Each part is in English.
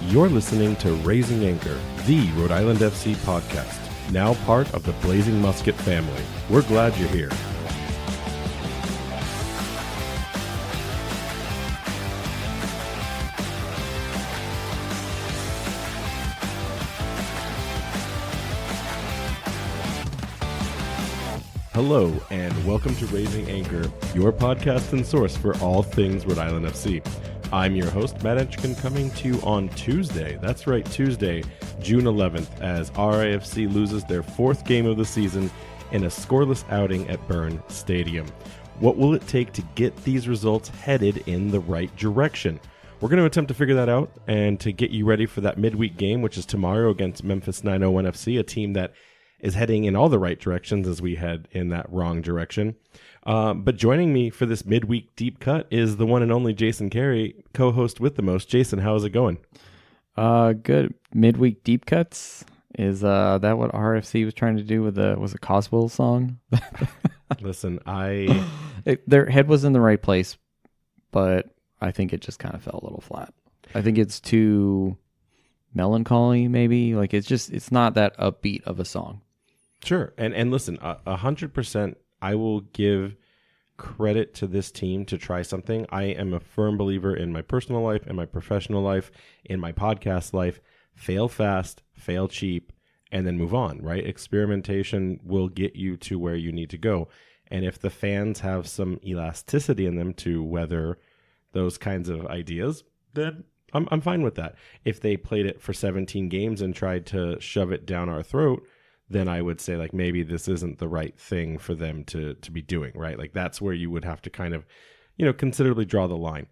You're listening to Raising Anchor, the Rhode Island FC podcast, now part of the Blazing Musket family. We're glad you're here. Hello, and welcome to Raising Anchor, your podcast and source for all things Rhode Island FC. I'm your host, Matt Etchkin, coming to you on Tuesday. That's right, Tuesday, June 11th, as RIFC loses their fourth game of the season in a scoreless outing at Beirne Stadium. What will it take to get these results headed in the right direction? We're going to attempt to figure that out and to get you ready for that midweek game, which is tomorrow against Memphis 901 FC, a team that is heading in all the right directions as we head in that wrong direction. But joining me for this midweek deep cut is the one and only Jason Carey, co-host with the most. Jason, how is it going? Good. Midweek deep cuts? Is that what RFC was trying to do with was a Coswell song? Listen, their head was in the right place, but I think it just kind of fell a little flat. I think it's too melancholy, maybe. Like it's not that upbeat of a song. Sure. And listen, 100%, I will give credit to this team to try something. I am a firm believer in my personal life, in my professional life, in my podcast life. Fail fast, fail cheap, and then move on, right? Experimentation will get you to where you need to go. And if the fans have some elasticity in them to weather those kinds of ideas, then I'm fine with that. If they played it for 17 games and tried to shove it down our throat, then I would say, like, maybe this isn't the right thing for them to be doing, right? Like, that's where you would have to kind of, considerably draw the line.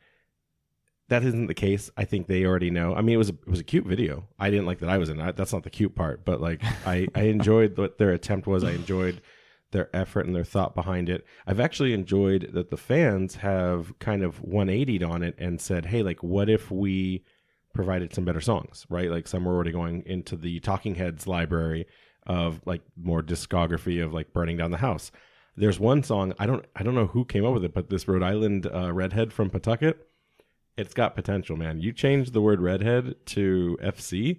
That isn't the case. I think they already know. I mean, it was a cute video. I didn't like that I was in it. That's not the cute part, but like, I enjoyed what their attempt was. I enjoyed their effort and their thought behind it. I've actually enjoyed that the fans have kind of 180'd on it and said, hey, like, what if we provided some better songs, right? Like, some were already going into the Talking Heads library of like more discography of like Burning Down the House. There's one song, I don't know who came up with it, but this Rhode Island redhead from Pawtucket, it's got potential, man. You change the word redhead to FC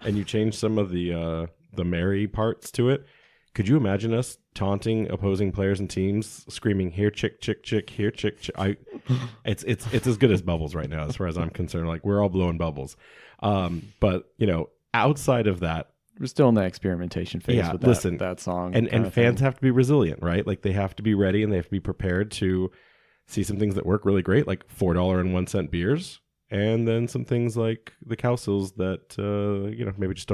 and you change some of the merry parts to it. Could you imagine us taunting opposing players and teams, screaming, here chick chick chick, here chick chick? It's as good as bubbles right now as far as I'm concerned. Like, we're all blowing bubbles. But outside of that, we're still in the experimentation phase with that song. And fans have to be resilient, right? Like, they have to be ready and they have to be prepared to see some things that work really great, like $4.01 beers, and then some things like the Cowsills that maybe just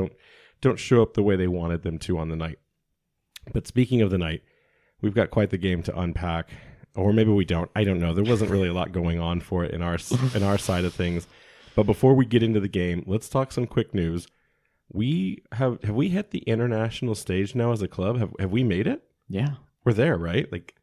don't show up the way they wanted them to on the night. But speaking of the night, we've got quite the game to unpack, or maybe we don't. I don't know. There wasn't really a lot going on for it in our side of things. But before we get into the game, let's talk some quick news. Have we hit the international stage now as a club? Have we made it? Yeah. We're there, right? Like,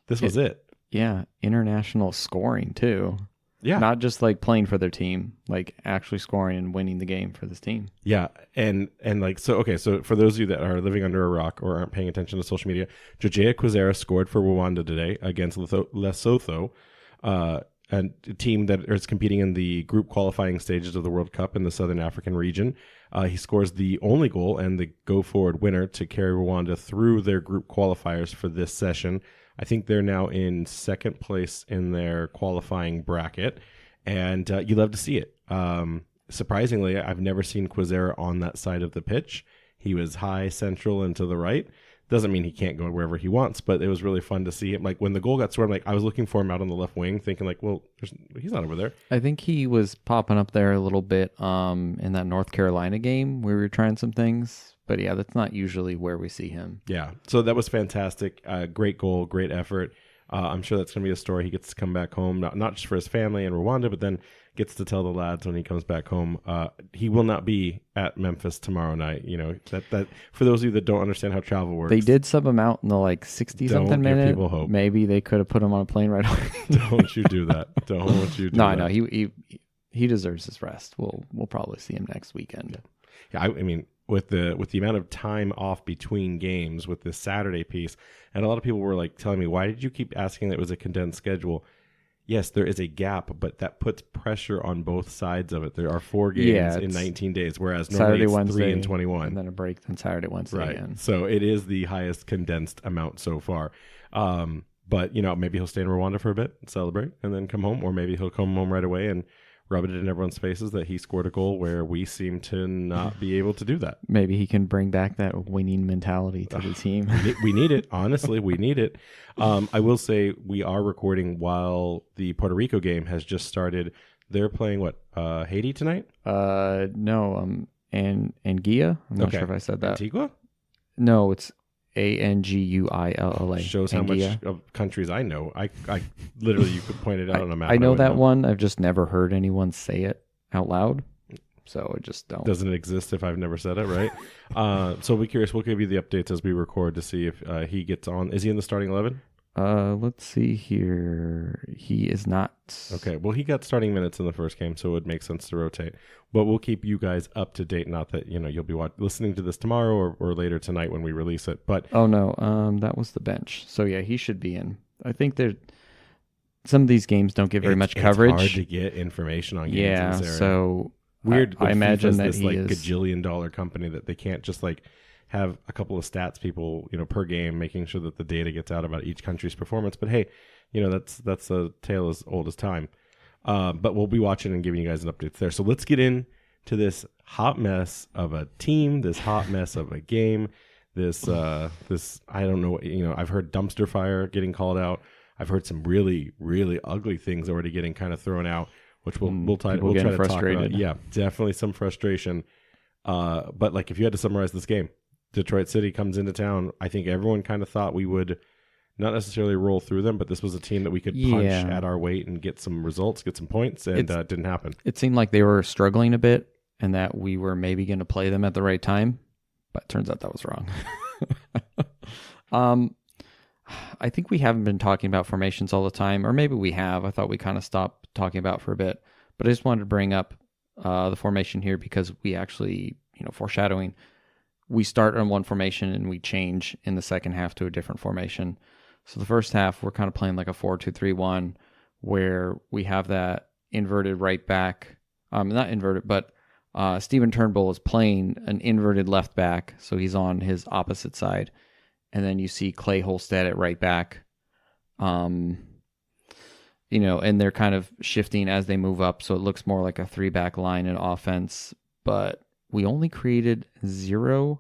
this was it. Yeah, international scoring too. Yeah. Not just like playing for their team, like actually scoring and winning the game for this team. Yeah. And like, so for those of you that are living under a rock or aren't paying attention to social media, Jojea Quizera scored for Rwanda today against Lesotho, a team that is competing in the group qualifying stages of the World Cup in the Southern African region. He scores the only goal and the go-forward winner to carry Rwanda through their group qualifiers for this session. I think they're now in second place in their qualifying bracket, and you love to see it. Surprisingly, I've never seen Quizera on that side of the pitch. He was high, central, and to the right. Doesn't mean he can't go wherever he wants, but it was really fun to see him. Like, when the goal got scored, I was looking for him out on the left wing, thinking like, well, he's not over there. I think he was popping up there a little bit in that North Carolina game where we were trying some things. But yeah, that's not usually where we see him. Yeah, so that was fantastic. Great goal, great effort. I'm sure that's going to be a story. He gets to come back home, not just for his family in Rwanda, but then gets to tell the lads when he comes back home. He will not be at Memphis tomorrow night. That for those of you that don't understand how travel works. They did sub him out in the 60-something minute. Don't give people hope. Maybe they could have put him on a plane right away. Don't you do that. Don't you do that. No, he deserves his rest. We'll probably see him next weekend. Yeah, I mean, with the amount of time off between games with this Saturday piece, and a lot of people were like telling me, why did you keep asking that it was a condensed schedule? yes, there is a gap, but that puts pressure on both sides of it. There are 4 games in 19 days, whereas normally Saturday, it's Wednesday, 3 and 21. and then a break, then Saturday, Wednesday Right. again. So it is the highest condensed amount so far. But, maybe he'll stay in Rwanda for a bit, celebrate, and then come home. Or maybe he'll come home right away and rub it in everyone's faces that he scored a goal where we seem to not be able to do that. Maybe he can bring back that winning mentality to the team. We need it. Honestly, we need it. I will say we are recording while the Puerto Rico game has just started. They're playing, Haiti tonight? No, Anguilla. I'm not sure if I said that. Antigua? No, it's Anguilla. Shows how much of countries I know. I literally, you could point it out on a map. I know that one. I've just never heard anyone say it out loud. So I just don't. Doesn't exist if I've never said it, right? So we're curious. We'll give you the updates as we record to see if he gets on. Is he in the starting 11? Let's see here. He is not. Okay. Well, he got starting minutes in the first game, so it would make sense to rotate. But we'll keep you guys up to date. Not that you'll be listening to this tomorrow or later tonight when we release it. But oh no, that was the bench. So yeah, he should be in. I think some of these games don't get very much coverage. It's hard to get information on games. Yeah. In this area. So weird. I imagine that this he is gajillion-dollar company that they can't just have a couple of stats people, per game, making sure that the data gets out about each country's performance. But hey, that's a tale as old as time. But we'll be watching and giving you guys an update there. So let's get into this hot mess of a team, this hot mess of a game, this I don't know, I've heard dumpster fire getting called out. I've heard some really, really ugly things already getting kind of thrown out, which we'll try to talk about. Yeah, definitely some frustration. But if you had to summarize this game, Detroit City comes into town. I think everyone kind of thought we would not necessarily roll through them, but this was a team that we could punch at our weight and get some results, get some points, and it didn't happen. It seemed like they were struggling a bit and that we were maybe going to play them at the right time, but it turns out that was wrong. I think we haven't been talking about formations all the time, or maybe we have. I thought we kind of stopped talking about for a bit, but I just wanted to bring up the formation here because we actually, foreshadowing, we start on one formation and we change in the second half to a different formation. So the first half, we're kind of playing like a 4-2-3-1 where we have that inverted right back. Not inverted, but Steven Turnbull is playing an inverted left back. So he's on his opposite side. And then you see Clay Holstead at right back. And they're kind of shifting as they move up. So it looks more like a 3-back line in offense. But we only created 0.05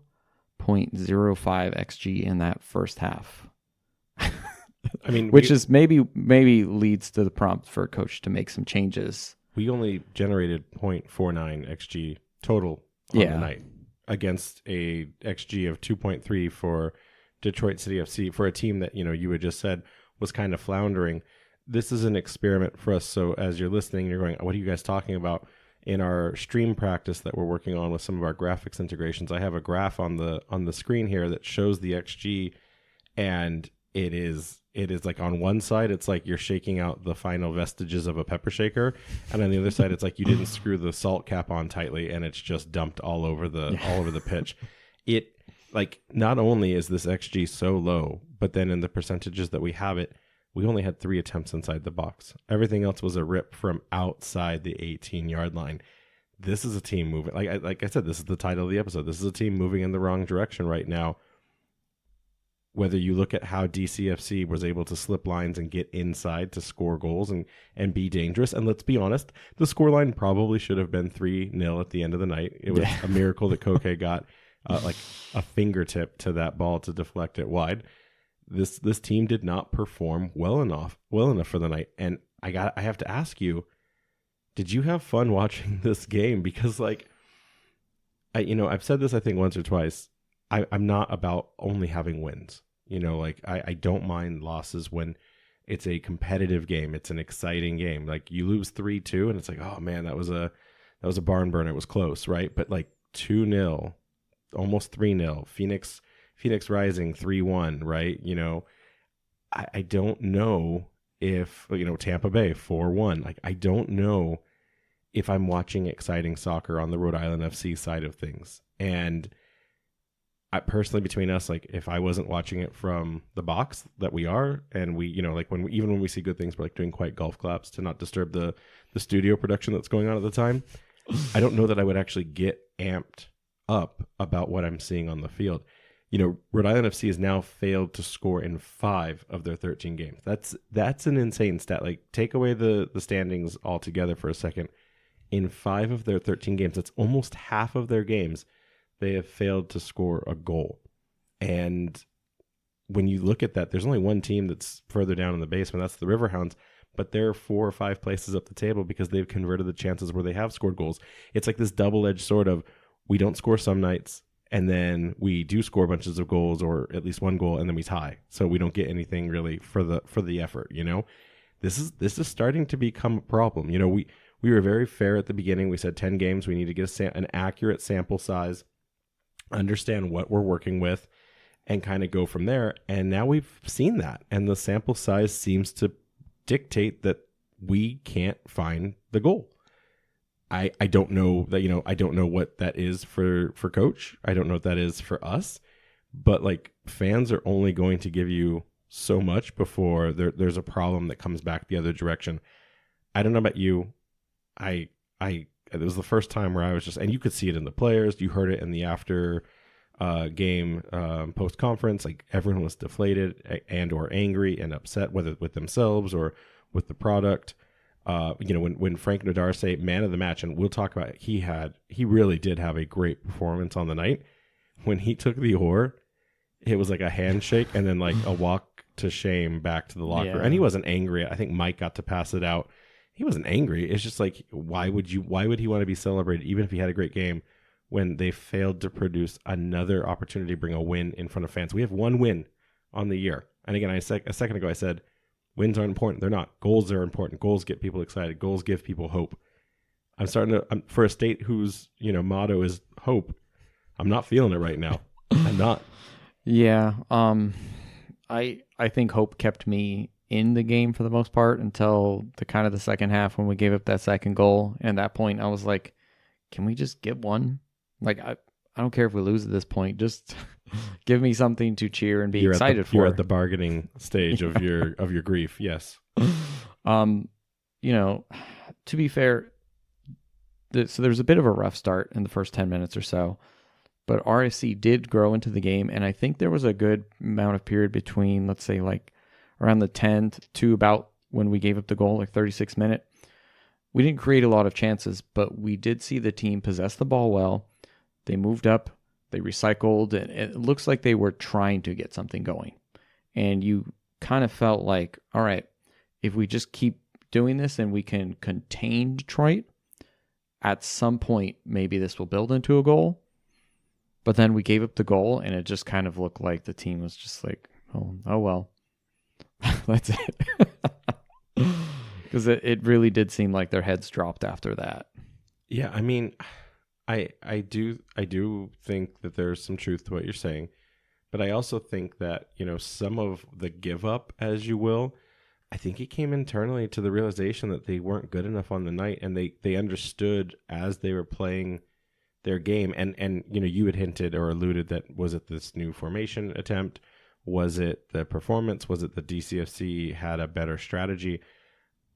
XG in that first half. I mean, which is maybe leads to the prompt for a coach to make some changes. We only generated 0.49 XG total on the night against a XG of 2.3 for Detroit City FC for a team that, you had just said was kind of floundering. This is an experiment for us. So as you're listening, you're going, what are you guys talking about? In our stream practice that we're working on with some of our graphics integrations, I have a graph on the screen here that shows the XG, and it is like on one side it's like you're shaking out the final vestiges of a pepper shaker, and on the other side it's like you didn't screw the salt cap on tightly and it's just dumped all over the pitch. It not only is this XG so low, but then in the percentages that we have it, we only had 3 attempts inside the box. Everything else was a rip from outside the 18-yard line. This is a team moving. Like I said, this is the title of the episode. This is a team moving in the wrong direction right now. Whether you look at how DCFC was able to slip lines and get inside to score goals and be dangerous. And let's be honest, the scoreline probably should have been 3-0 at the end of the night. It was a miracle that Koke got like a fingertip to that ball to deflect it wide. This team did not perform well enough for the night, and I have to ask you, did you have fun watching this game? Because I've said this I think once or twice. I'm not about only having wins. I don't mind losses when it's a competitive game. It's an exciting game. Like you lose 3-2, and it's like, oh man, that was a barn burner. It was close, right? But 2-0, almost 3-0. Phoenix Rising 3-1, right? I don't know if, Tampa Bay 4-1. I don't know if I'm watching exciting soccer on the Rhode Island FC side of things. And personally, between us, like if I wasn't watching it from the box that we are, and we, like even when we see good things, we're like doing quiet golf claps to not disturb the studio production that's going on at the time. I don't know that I would actually get amped up about what I'm seeing on the field. Rhode Island FC has now failed to score in 5 of their 13 games. That's an insane stat. Like, take away the standings altogether for a second. In 5 of their 13 games, that's almost half of their games, they have failed to score a goal. And when you look at that, there's only one team that's further down in the basement. That's the Riverhounds. But they're 4 or 5 places up the table because they've converted the chances where they have scored goals. It's like this double-edged sword of, we don't score some nights, and then we do score bunches of goals, or at least one goal, and then we tie. So we don't get anything really for the effort. This is starting to become a problem. We were very fair at the beginning. We said 10 games. We need to get an accurate sample size, understand what we're working with, and kind of go from there. And now we've seen that, and the sample size seems to dictate that we can't find the goal. I don't know that, I don't know what that is for coach. I don't know what that is for us, but like, fans are only going to give you so much before there's a problem that comes back the other direction. I don't know about you. It was the first time where I was just, and you could see it in the players, you heard it in the after game post conference, like everyone was deflated and or angry and upset, whether with themselves or with the product. When Frank Nadar say man of the match, and we'll talk about it, he really did have a great performance on the night. When he took the oar, it was like a handshake and then like a walk to shame back to the locker. Yeah. And he wasn't angry. I think Mike got to pass it out. He wasn't angry. It's just like, why would he want to be celebrated, even if he had a great game, when they failed to produce another opportunity to bring a win in front of fans? We have one win on the year. And again, a second ago, I said, wins aren't important. They're not. Goals are important. Goals get people excited. Goals give people hope. I'm for a state whose, motto is hope, I'm not feeling it right now. I'm not. Yeah. I think hope kept me in the game for the most part until the second half when we gave up that second goal. And at that point, I was like, can we just get one? Like, I don't care if we lose at this point. Just give me something to cheer and be excited for. You're at the bargaining stage of your grief. Yes. To be fair, so there's a bit of a rough start in the first 10 minutes or so, but RIFC did grow into the game. And I think there was a good amount of period between, let's say, like around the 10th to about when we gave up the goal, like 36 minute. We didn't create a lot of chances, but we did see the team possess the ball well. They moved up, they recycled, and it looks like they were trying to get something going. And you kind of felt like, all right, if we just keep doing this and we can contain Detroit, at some point, maybe this will build into a goal. But then we gave up the goal, and it just kind of looked like the team was just like, oh well, that's it. Because it really did seem like their heads dropped after that. Yeah, I mean, I do think that there's some truth to what you're saying, but I also think that, some of the give up, as you will, I think it came internally to the realization that they weren't good enough on the night, and they understood as they were playing their game. And you had hinted or alluded that, was it this new formation attempt? Was it the performance? Was it the DCFC had a better strategy?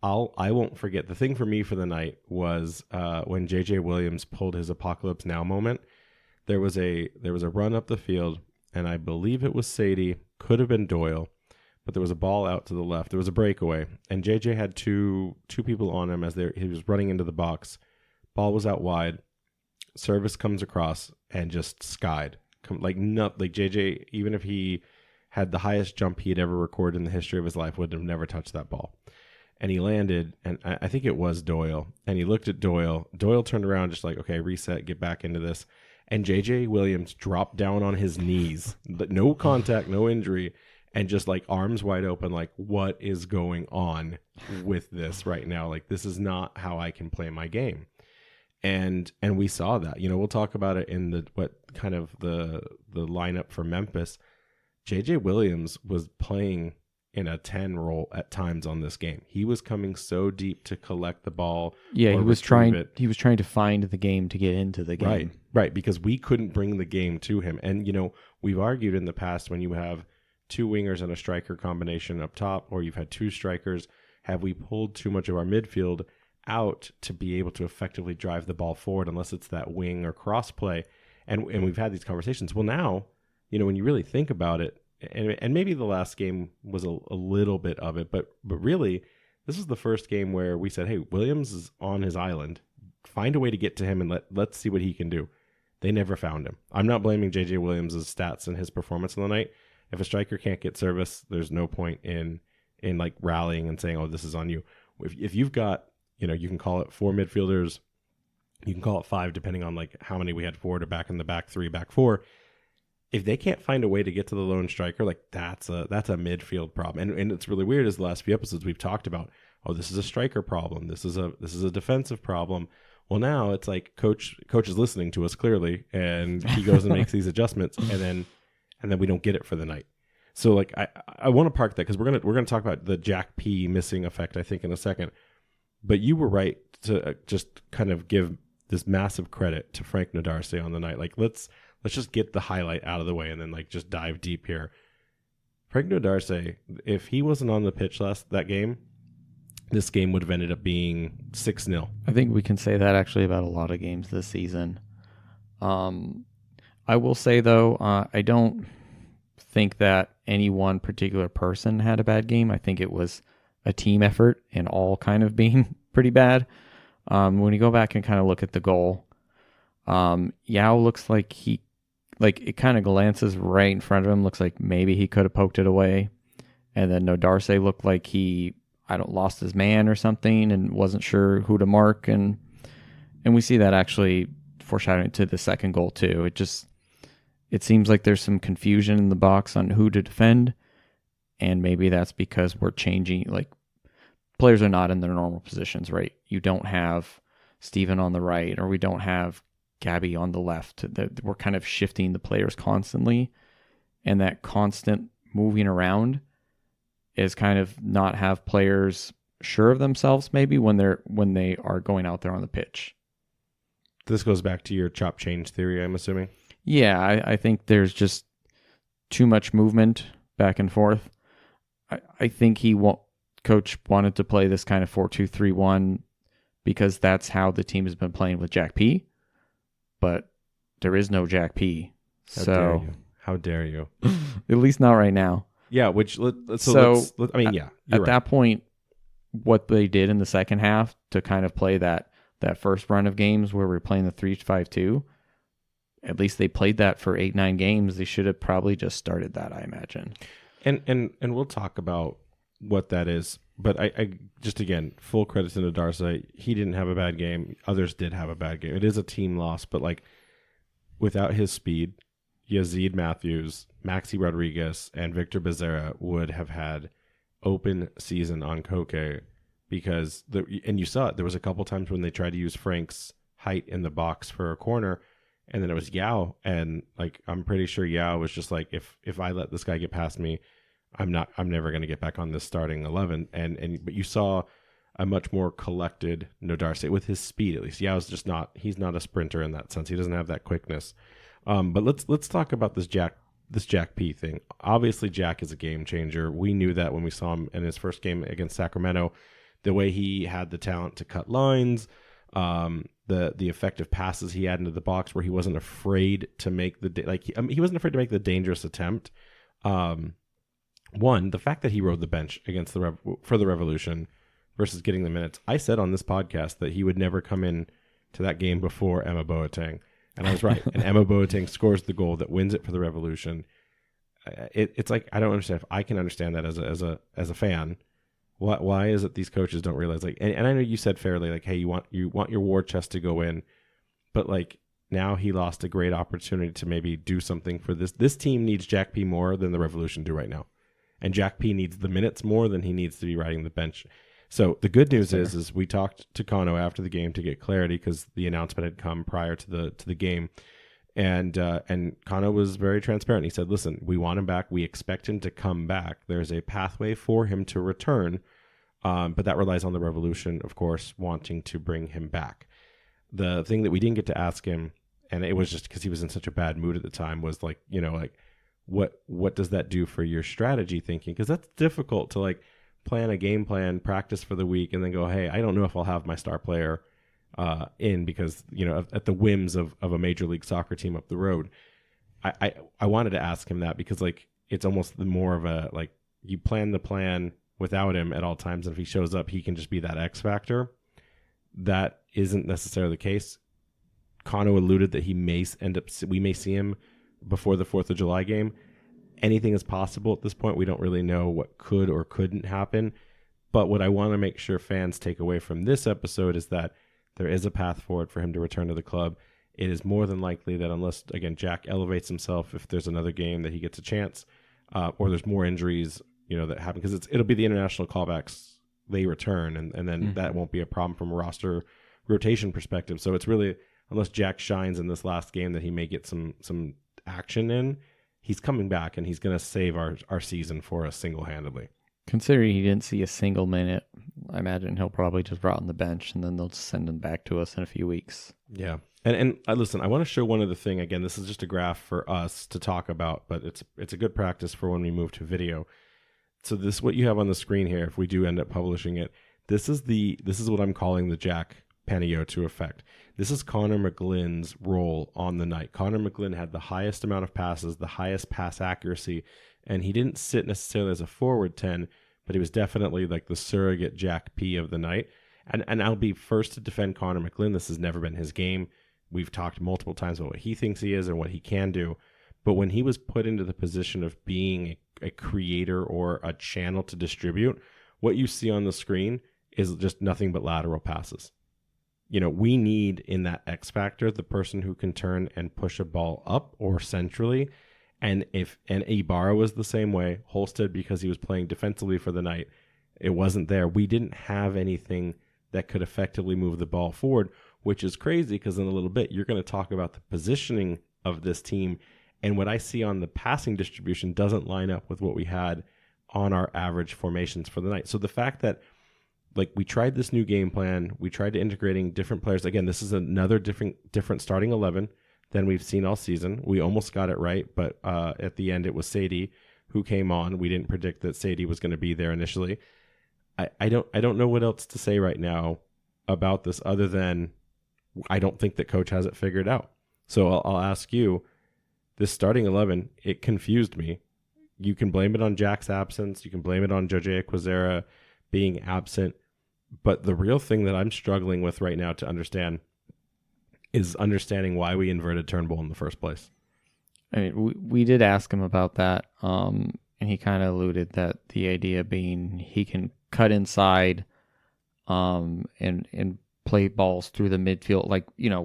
I won't forget. The thing for me for the night was when JJ Williams pulled his Apocalypse Now moment. There was a run up the field, and I believe it was Sadie, could have been Doyle, but there was a ball out to the left. There was a breakaway, and JJ had two people on him as he was running into the box. Ball was out wide. Service comes across and just skied. Like JJ, even if he had the highest jump he had ever recorded in the history of his life, would have never touched that ball. And he landed, and I think it was Doyle, and he looked at Doyle. Doyle turned around just like, okay, reset, get back into this. And JJ Williams dropped down on his knees, no contact, no injury, and just like arms wide open, like, what is going on with this right now? Like, this is not how I can play my game. And we saw that. We'll talk about it in the lineup for Memphis. JJ Williams was playing in a 10 role at times on this game. He was coming so deep to collect the ball. Yeah, or he was retrieve trying. it. He was trying to find the game to get into the game. Right, because we couldn't bring the game to him. And, we've argued in the past when you have two wingers and a striker combination up top, or you've had two strikers, have we pulled too much of our midfield out to be able to effectively drive the ball forward unless it's that wing or cross play? And we've had these conversations. Well, now, when you really think about it, and maybe the last game was a little bit of it, but really, this is the first game where we said, hey, Williams is on his island. Find a way to get to him and let's see what he can do. They never found him. I'm not blaming JJ Williams' stats and his performance on the night. If a striker can't get service, there's no point in like rallying and saying, oh, this is on you. If you've got, you can call it 4 midfielders, you can call it 5, depending on like how many we had forward or back in the back 3, back 4. If they can't find a way to get to the lone striker, like that's a midfield problem. And it's really weird, as the last few episodes we've talked about, oh, this is a striker problem. This is a defensive problem. Well, now it's like coach is listening to us clearly, and he goes and makes these adjustments, and then we don't get it for the night. So like I want to park that because we're gonna talk about the Jack P missing effect, I think, in a second. But you were right to just kind of give this massive credit to Frank Nodarce on the night. Like let's just get the highlight out of the way and then like just dive deep here. Frank Nodarce, if he wasn't on the pitch that game, this game would have ended up being 6-0. I think we can say that actually about a lot of games this season. I will say, though, I don't think that any one particular person had a bad game. I think it was a team effort and all kind of being pretty bad. When you go back and kind of look at the goal, Yao looks like it kind of glances right in front of him. Looks like maybe he could have poked it away. And then Nodarce looked like he lost his man or something and wasn't sure who to mark. And we see that actually foreshadowing to the second goal too. It seems like there's some confusion in the box on who to defend. And maybe that's because we're changing, like players are not in their normal positions, right? You don't have Steven on the right, or we don't have Gabby on the left. We're kind of shifting the players constantly. And that constant moving around is kind of not have players sure of themselves maybe when they are going out there on the pitch. This goes back to your chop change theory, I'm assuming. Yeah, I think there's just too much movement back and forth. I think coach wanted to play this kind of 4-2-3-1 because that's how the team has been playing with Jack P. But there is no Jack P. How dare you? At least not right now. Yeah, at that point, what they did in the second half to kind of play that first run of games where we're playing the 3-5-2, at least they played that for 8-9 games. They should have probably just started that, I imagine. And we'll talk about what that is. But I just, again, full credit to Nodarce. He didn't have a bad game. Others did have a bad game. It is a team loss, but like without his speed, Yazid Matthews, Maxi Rodriguez, and Victor Becerra would have had open season on Koke because and you saw it. There was a couple times when they tried to use Frank's height in the box for a corner, and then it was Yao, and like I'm pretty sure Yao was just like, if I let this guy get past me, I'm never going to get back on this starting 11. But you saw a much more collected Nodarce with his speed, at least. Yao's just he's not a sprinter in that sense. He doesn't have that quickness. But let's talk about this Jack P thing. Obviously, Jack is a game changer. We knew that when we saw him in his first game against Sacramento. The way he had the talent to cut lines, the effective passes he had into the box, where he wasn't afraid to make he wasn't afraid to make the dangerous attempt. One, the fact that he rode the bench against for the Revolution versus getting the minutes. I said on this podcast that he would never come in to that game before Emma Boateng. And I was right. And Emma Boateng scores the goal that wins it for the Revolution. It's like, I don't understand. If I can understand that as a fan, why is it these coaches don't realize, like, and I know you said fairly, like, hey, you want your war chest to go in, but like now he lost a great opportunity to maybe do something for this. This team needs Jack P more than the Revolution do right now. And Jack P needs the minutes more than he needs to be riding the bench. So the good news is we talked to Kano after the game to get clarity because the announcement had come prior to the game, And Kano was very transparent. He said, listen, we want him back. We expect him to come back. There's a pathway for him to return, but that relies on the Revolution, of course, wanting to bring him back. The thing that we didn't get to ask him, and it was just because he was in such a bad mood at the time, was like, what does that do for your strategy thinking? Because that's difficult to like plan a game plan, practice for the week, and then go, hey, I don't know if I'll have my star player in because, at the whims of a Major League Soccer team up the road. I wanted to ask him that because like it's almost more of a like you plan the plan without him at all times, and if he shows up, he can just be that X factor. That isn't necessarily the case. Kano alluded that we may see him before the 4th of July game. Anything is possible at this point. We don't really know what could or couldn't happen. But what I want to make sure fans take away from this episode is that there is a path forward for him to return to the club. It is more than likely that unless, again, Jack elevates himself, if there's another game that he gets a chance, or there's more injuries, that happen, because it'll be the international callbacks. They return, and then that won't be a problem from a roster rotation perspective. So it's really, unless Jack shines in this last game, that he may get some action in. He's coming back, and he's going to save our season for us single-handedly. Considering he didn't see a single minute, I imagine he'll probably just rot on the bench, and then they'll just send him back to us in a few weeks. Yeah. And listen, I want to show one other thing. Again, this is just a graph for us to talk about, but it's a good practice for when we move to video. So this, what you have on the screen here, if we do end up publishing it, this is what I'm calling the Jack Panayiotou effect. This is Connor McGlynn's role on the night. Connor McGlynn had the highest amount of passes, the highest pass accuracy, and he didn't sit necessarily as a forward 10, but he was definitely like the surrogate Jack P of the night. And I'll be first to defend Connor McGlynn. This has never been his game. We've talked multiple times about what he thinks he is and what he can do. But when he was put into the position of being a creator or a channel to distribute, what you see on the screen is just nothing but lateral passes. We need in that X factor the person who can turn and push a ball up or centrally. And Ibarra was the same way. Holstead, because he was playing defensively for the night, it wasn't there. We didn't have anything that could effectively move the ball forward, which is crazy because in a little bit you're going to talk about the positioning of this team. And what I see on the passing distribution doesn't line up with what we had on our average formations for the night. So the fact that we tried this new game plan, we tried to integrating different players. Again, this is another different starting 11 than we've seen all season. We almost got it right, but at the end it was Sadie who came on. We didn't predict that Sadie was going to be there initially. I don't know what else to say right now about this other than I don't think that coach has it figured out. So I'll ask you, this starting 11, it confused me. You can blame it on Jack's absence. You can blame it on Jose Quazera being absent. But the real thing that I'm struggling with right now to understand is understanding why we inverted Turnbull in the first place. I mean, we did ask him about that, and he kind of alluded that the idea being he can cut inside and play balls through the midfield,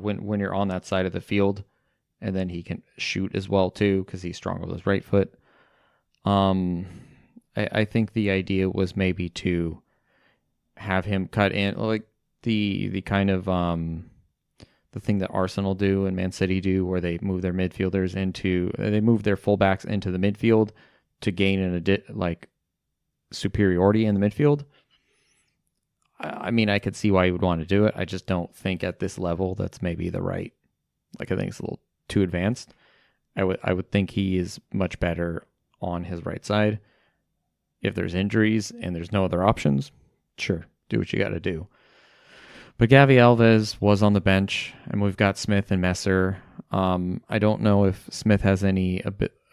when you're on that side of the field, and then he can shoot as well too because he's strong with his right foot. I think the idea was maybe to have him cut in, like the kind of the thing that Arsenal do and Man City do, where they move their midfielders they move their fullbacks into the midfield to gain superiority in the midfield. I mean, I could see why you would want to do it. I just don't think at this level that's maybe the right. I think it's a little too advanced. I would think he is much better on his right side. If there's injuries and there's no other options, sure, do what you got to do. But Gavi Alves was on the bench, and we've got Smith and Messer. I don't know if Smith has any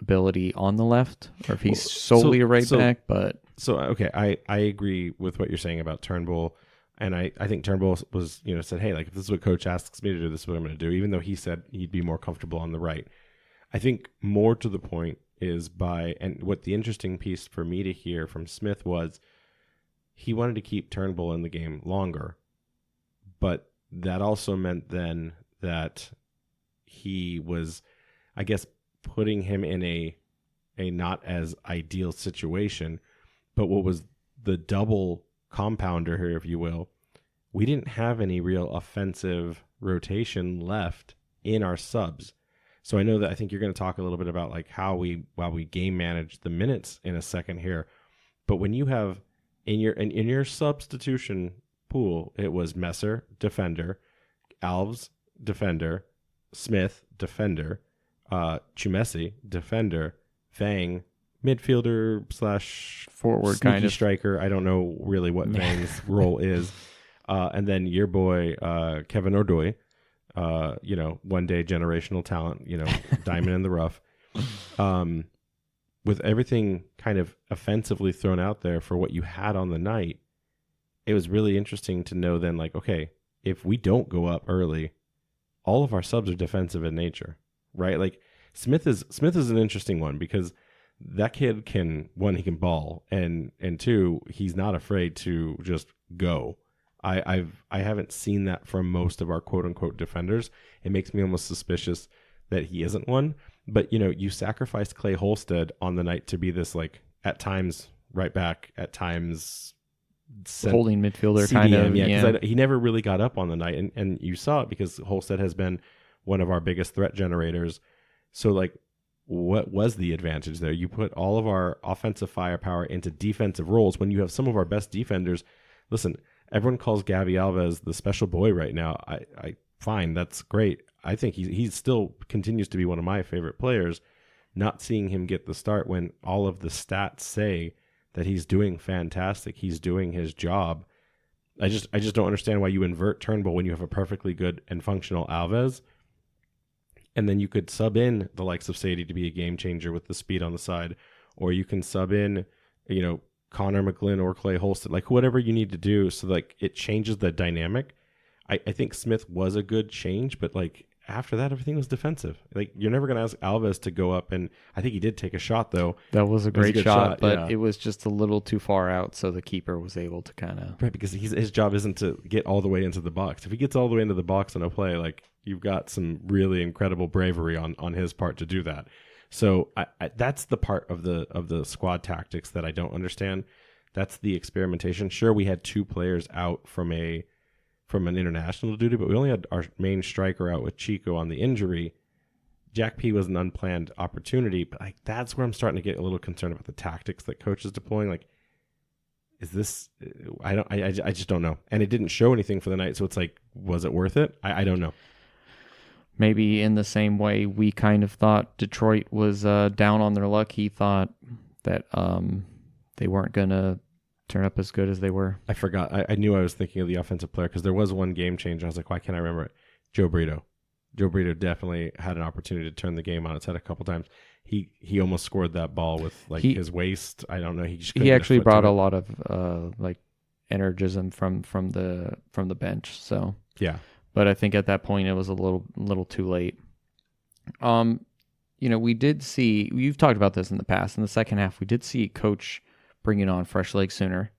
ability on the left, or if he's solely a right back. But okay, I agree with what you're saying about Turnbull, and I think Turnbull was said, hey, if this is what coach asks me to do, this is what I'm going to do. Even though he said he'd be more comfortable on the right, I think more to the point is and what the interesting piece for me to hear from Smith was he wanted to keep Turnbull in the game longer. But that also meant then that he was, I guess, putting him in a not as ideal situation. But what was the double compounder here, if you will, we didn't have any real offensive rotation left in our subs. So I know that I think you're going to talk a little bit about like how we game manage the minutes in a second here. But when you have in your substitution pool, it was Messer, defender, Alves, defender, Smith, defender, Chumesi, defender, Vang, midfielder / forward kind of striker. I don't know really what Vang's role is. And then your boy, Kevin Ordoy, one day generational talent, diamond in the rough. With everything kind of offensively thrown out there for what you had on the night, it was really interesting to know then, like, okay, if we don't go up early, all of our subs are defensive in nature, right? Like Smith is an interesting one because that kid can, one, he can ball, and two, he's not afraid to just go. I haven't seen that from most of our quote unquote defenders. It makes me almost suspicious that he isn't one. But you sacrificed Clay Holstead on the night to be this, like, at times right back, at times holding midfielder CDM, kind of. Because he never really got up on the night, and you saw it because Holstead has been one of our biggest threat generators. So, like, what was the advantage there? You put all of our offensive firepower into defensive roles when you have some of our best defenders. Listen, everyone calls Gavi Alves the special boy right now. I fine, that's great. I think he still continues to be one of my favorite players. Not seeing him get the start when all of the stats say that he's doing fantastic, he's doing his job. I just don't understand why you invert Turnbull when you have a perfectly good and functional Alves. And then you could sub in the likes of Sadie to be a game changer with the speed on the side, or you can sub in, Connor McGlynn or Clay Holstead, like whatever you need to do so like it changes the dynamic. I think Smith was a good change, but like after that, everything was defensive. Like you're never going to ask Alves to go up, and I think he did take a shot though. That was a great shot, but it was just a little too far out, so the keeper was able to kind of because his job isn't to get all the way into the box. If he gets all the way into the box in a play, like you've got some really incredible bravery on his part to do that. So that's the part of the squad tactics that I don't understand. That's the experimentation. Sure, we had 2 players out from an international duty, but we only had our main striker out with Chico on the injury. Jack P was an unplanned opportunity, but like that's where I'm starting to get a little concerned about the tactics that coach is deploying. Like, is this? I just don't know. And it didn't show anything for the night, so it's like, was it worth it? I don't know. Maybe in the same way we kind of thought Detroit was down on their luck, he thought that they weren't going to turn up as good as they were. I forgot. I knew I was thinking of the offensive player because there was one game change. I was like, why can't I remember it? Joe Brito. Joe Brito definitely had an opportunity to turn the game on its head a couple times. He almost scored that ball with his waist. I don't know. He actually brought a lot of energism from the bench. So yeah. But I think at that point it was a little too late. We did see, you've talked about this in the past. In the second half, we did see Coach bringing on fresh legs sooner.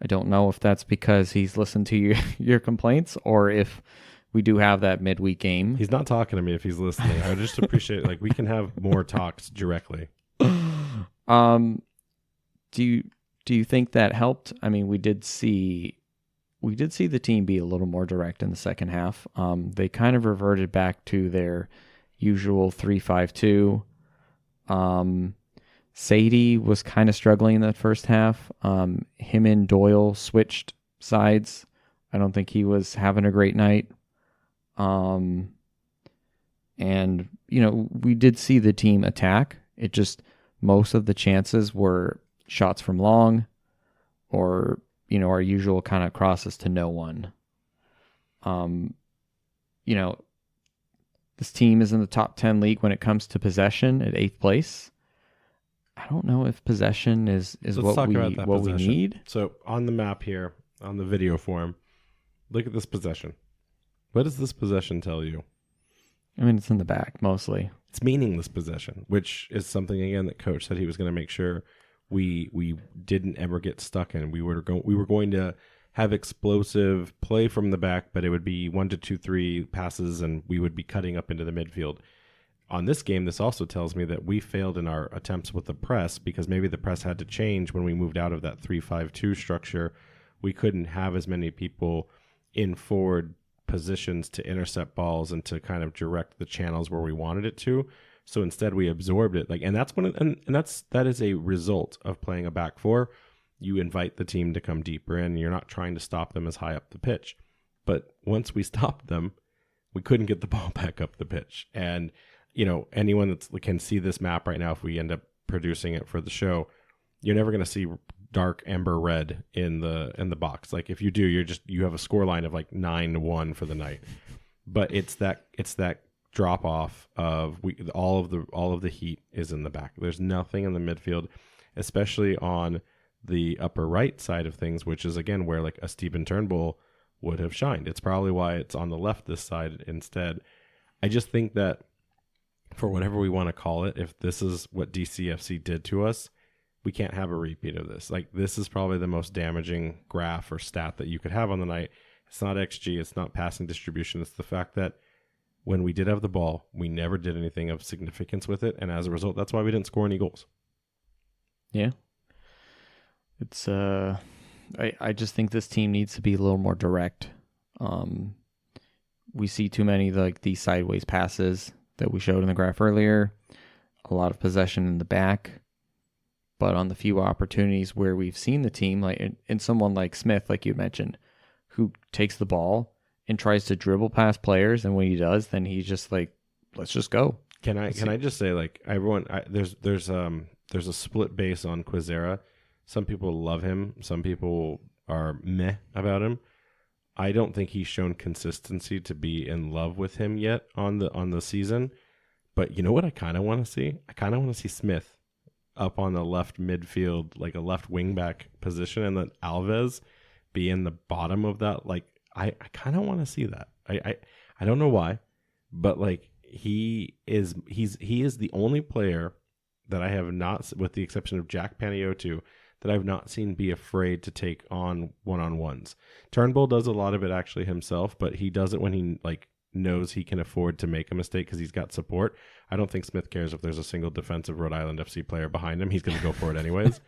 I don't know if that's because he's listened to your complaints or if we do have that midweek game. He's not talking to me if he's listening. I just appreciate we can have more talks directly. Do you think that helped? I mean, we did see the team be a little more direct in the second half. They kind of reverted back to their usual 3-5-2. Sadie was kind of struggling in that first half. Him and Doyle switched sides. I don't think he was having a great night. And, we did see the team attack. It just, most of the chances were shots from long or, our usual kind of crosses to no one. This team is in the top 10 league when it comes to possession at 8th place. I don't know if possession is what we need. So on the map here, on the video form, look at this possession. What does this possession tell you? I mean, it's in the back mostly. It's meaningless possession, which is something again that coach said he was going to make sure we didn't ever get stuck in. We were going to have explosive play from the back, but it would be 1 to 2, 3 passes, and we would be cutting up into the midfield. On this game, this also tells me that we failed in our attempts with the press because maybe the press had to change when we moved out of that 3-5-2 structure. We couldn't have as many people in forward positions to intercept balls and to kind of direct the channels where we wanted it to. So instead we absorbed it. And that's that is a result of playing a back four. You invite the team to come deeper in. You're not trying to stop them as high up the pitch. But once we stopped them, we couldn't get the ball back up the pitch. And, anyone that can see this map right now, if we end up producing it for the show, you're never going to see dark amber red in the box. Like if you do, you have a score line of like 9-1 for the night. But it's that drop off of all of the heat is in the back. There's nothing in the midfield, especially on the upper right side of things, which is again where like a Stephen Turnbull would have shined. It's probably why it's on the left this side instead. I just think that for whatever we want to call it, if this is what DCFC did to us, we can't have a repeat of this. Like this is probably the most damaging graph or stat that you could have on the night. It's not XG, it's not passing distribution. It's the fact that when we did have the ball, we never did anything of significance with it. And as a result, that's why we didn't score any goals. Yeah. It's, I just think this team needs to be a little more direct. We see too many like these sideways passes that we showed in the graph earlier. A lot of possession in the back. But on the few opportunities where we've seen the team, like in someone like Smith, like you mentioned, who takes the ball and tries to dribble past players, and when he does, then he's just like, let's just go. Can I just say, like, everyone, there's a split base on Quizera. Some people love him, some people are meh about him. I don't think he's shown consistency to be in love with him yet on the season. But you know what I kind of want to see? I kind of want to see Smith up on the left midfield, like a left wing back position, and then Alves be in the bottom of that. Like I kind of want to see that. I don't know why, but like he is the only player that I have not, with the exception of Jack Panayiotou, that I've not seen be afraid to take on one-on-ones. Turnbull does a lot of it actually himself, but he does it when he like knows he can afford to make a mistake because he's got support. I don't think Smith cares if there's a single defensive Rhode Island FC player behind him. He's going to go for it anyways.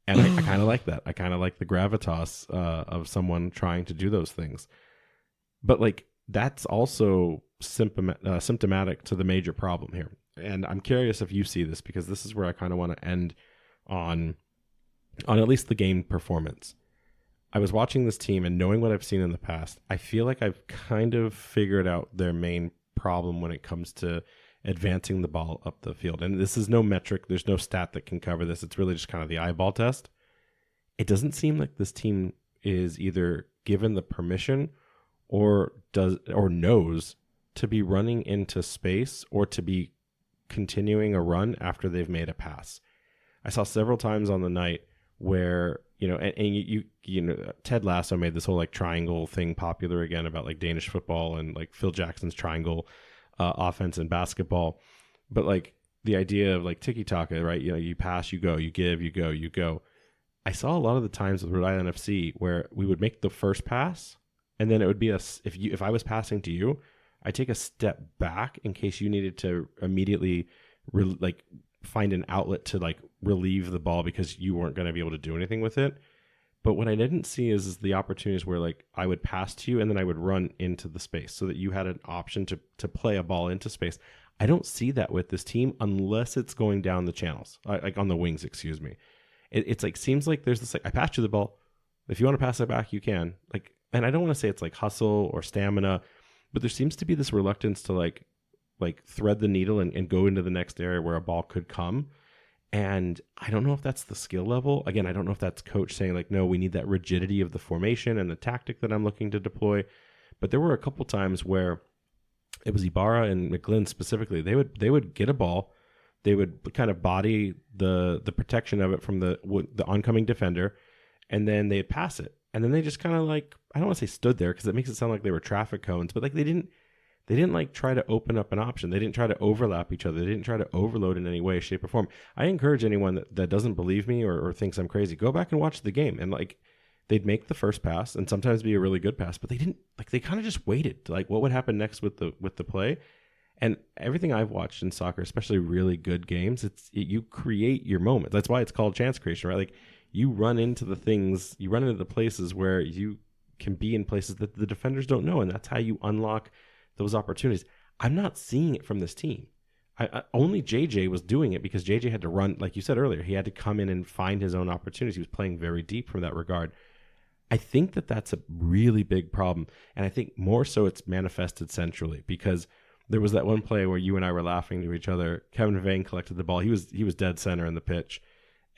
And I kind of like that. I kind of like the gravitas of someone trying to do those things. But like that's also symptomatic to the major problem here. And I'm curious if you see this, because this is where I kind of want to end on at least the game performance. I was watching this team, and knowing what I've seen in the past, I feel like I've kind of figured out their main problem when it comes to advancing the ball up the field. And this is no metric. There's no stat that can cover this. It's really just kind of the eyeball test. It doesn't seem like this team is either given the permission or knows to be running into space or to be continuing a run after they've made a pass. I saw several times on the night where, Ted Lasso made this whole like triangle thing popular again about like Danish football and like Phil Jackson's triangle offense in basketball. But like the idea of like tiki-taka, right? You pass, you go, you give, you go, you go. I saw a lot of the times with Rhode Island FC where we would make the first pass, and then it would be if I was passing to you, I take a step back in case you needed to immediately find an outlet to like relieve the ball because you weren't going to be able to do anything with it. But what I didn't see is the opportunities where like I would pass to you and then I would run into the space so that you had an option to play a ball into space. I don't see that with this team unless it's going down the channels, like on the wings, excuse me. It's like, seems like there's this, like, I passed you the ball. If you want to pass it back, you can. Like, and I don't want to say it's like hustle or stamina, but there seems to be this reluctance to like thread the needle and go into the next area where a ball could come. And I don't know if that's the skill level. Again, I don't know if that's coach saying like, no, we need that rigidity of the formation and the tactic that I'm looking to deploy. But there were a couple times where it was Ibarra and McGlynn specifically. They would get a ball. They would kind of body the protection of it from the oncoming defender, and then they'd pass it. And then they just kind of like, I don't want to say stood there because it makes it sound like they were traffic cones, but like they didn't like try to open up an option. They didn't try to overlap each other. They didn't try to overload in any way, shape, or form. I encourage anyone that doesn't believe me or thinks I'm crazy, go back and watch the game. And like they'd make the first pass and sometimes be a really good pass, but they didn't, like, they kind of just waited to like what would happen next with the play. And everything I've watched in soccer, especially really good games, you create your moment. That's why it's called chance creation, right? Like you run into the things, you run into the places where you can be in places that the defenders don't know, and that's how you unlock those opportunities. I'm not seeing it from this team. Only JJ was doing it because JJ had to run, like you said earlier. He had to come in and find his own opportunities. He was playing very deep from that regard. I think that that's a really big problem, and I think more so it's manifested centrally because there was that one play where you and I were laughing to each other. Kevin Vane collected the ball. He was dead center in the pitch,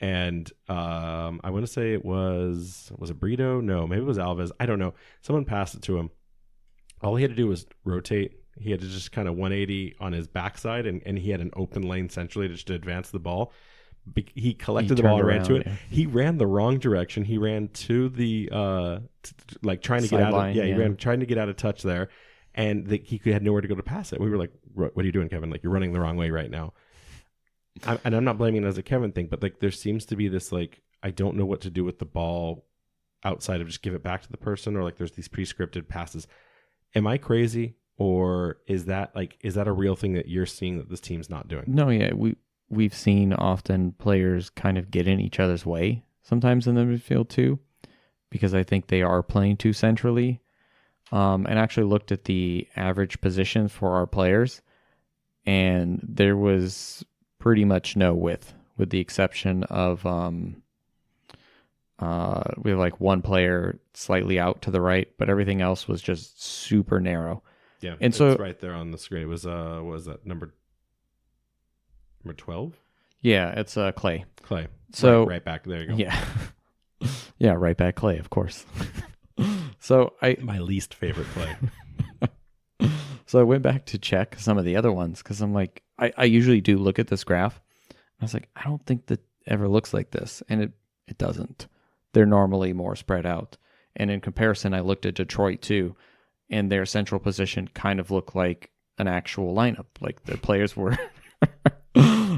and I want to say it was it Brito? No, maybe it was Alves. I don't know. Someone passed it to him. All he had to do was rotate. He had to just kind of 180 on his backside, and he had an open lane centrally just to advance the ball. He collected the ball and ran to it. Yeah. He ran the wrong direction. He ran to the like trying to get out of he ran trying to get out of touch there, and he had nowhere to go to pass it. We were like, "What are you doing, Kevin? Like you're running the wrong way right now." And I'm not blaming it as a Kevin thing, but like there seems to be this like I don't know what to do with the ball outside of just give it back to the person, or like there's these pre-scripted passes. Am I crazy? Or is that a real thing that you're seeing that this team's not doing? No, yeah, we've seen often players kind of get in each other's way sometimes in the midfield too, because I think they are playing too centrally. And actually looked at the average position for our players, and there was pretty much no width, with the exception of we have like one player slightly out to the right, but everything else was just super narrow. Yeah, and so right there on the screen. It was what was that number 12? Yeah, it's Clay. Clay. So right back there. You go. Yeah, yeah, right back Clay, of course. So my least favorite play. So I went back to check some of the other ones because I'm like, I usually do look at this graph. I was like, I don't think that ever looks like this, and it doesn't. They're normally more spread out. And in comparison, I looked at Detroit too. And their central position kind of looked like an actual lineup. Like the players were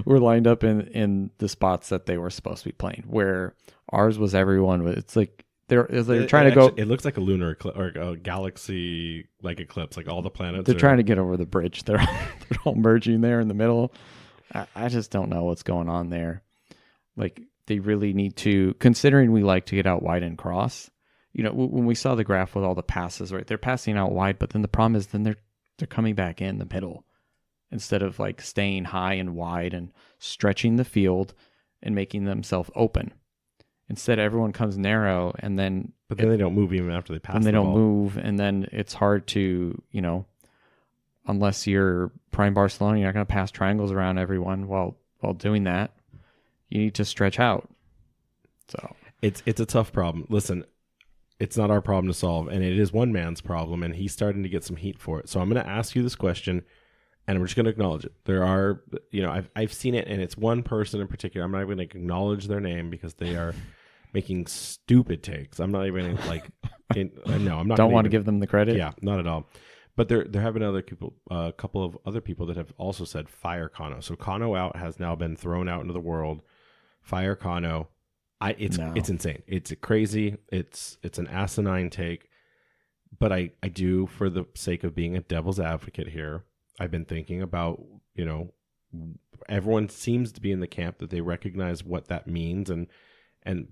were lined up in the spots that they were supposed to be playing. Where ours was everyone. It's like they're trying to go. It looks like a lunar eclipse or a galaxy like eclipse. Like all the planets. They're trying to get over the bridge. They're all merging there in the middle. I just don't know what's going on there. Like they really need to, considering we like to get out wide and cross. You know, when we saw the graph with all the passes, right, they're passing out wide, but then the problem is then they're coming back in the middle instead of like staying high and wide and stretching the field and making themselves open. Instead, everyone comes narrow, and then but then they don't move even after they pass. And they don't move, and then it's hard to, you know, unless you're prime Barcelona, you're not going to pass triangles around everyone while doing that. You need to stretch out. So it's a tough problem. Listen. It's not our problem to solve, and it is one man's problem, and he's starting to get some heat for it. So I'm going to ask you this question, and I'm just going to acknowledge it. There are, you know, I've seen it, and it's one person in particular. I'm not even going to acknowledge their name because they are making stupid takes. I'm not even like, no, I'm not. Don't want to give them the credit. Yeah, not at all. But there have been other people, a couple of other people that have also said fire Kano. So Kano out has now been thrown out into the world. Fire Kano. It's insane. It's crazy. It's an asinine take. But I do, for the sake of being a devil's advocate here, I've been thinking about, you know, everyone seems to be in the camp that they recognize what that means,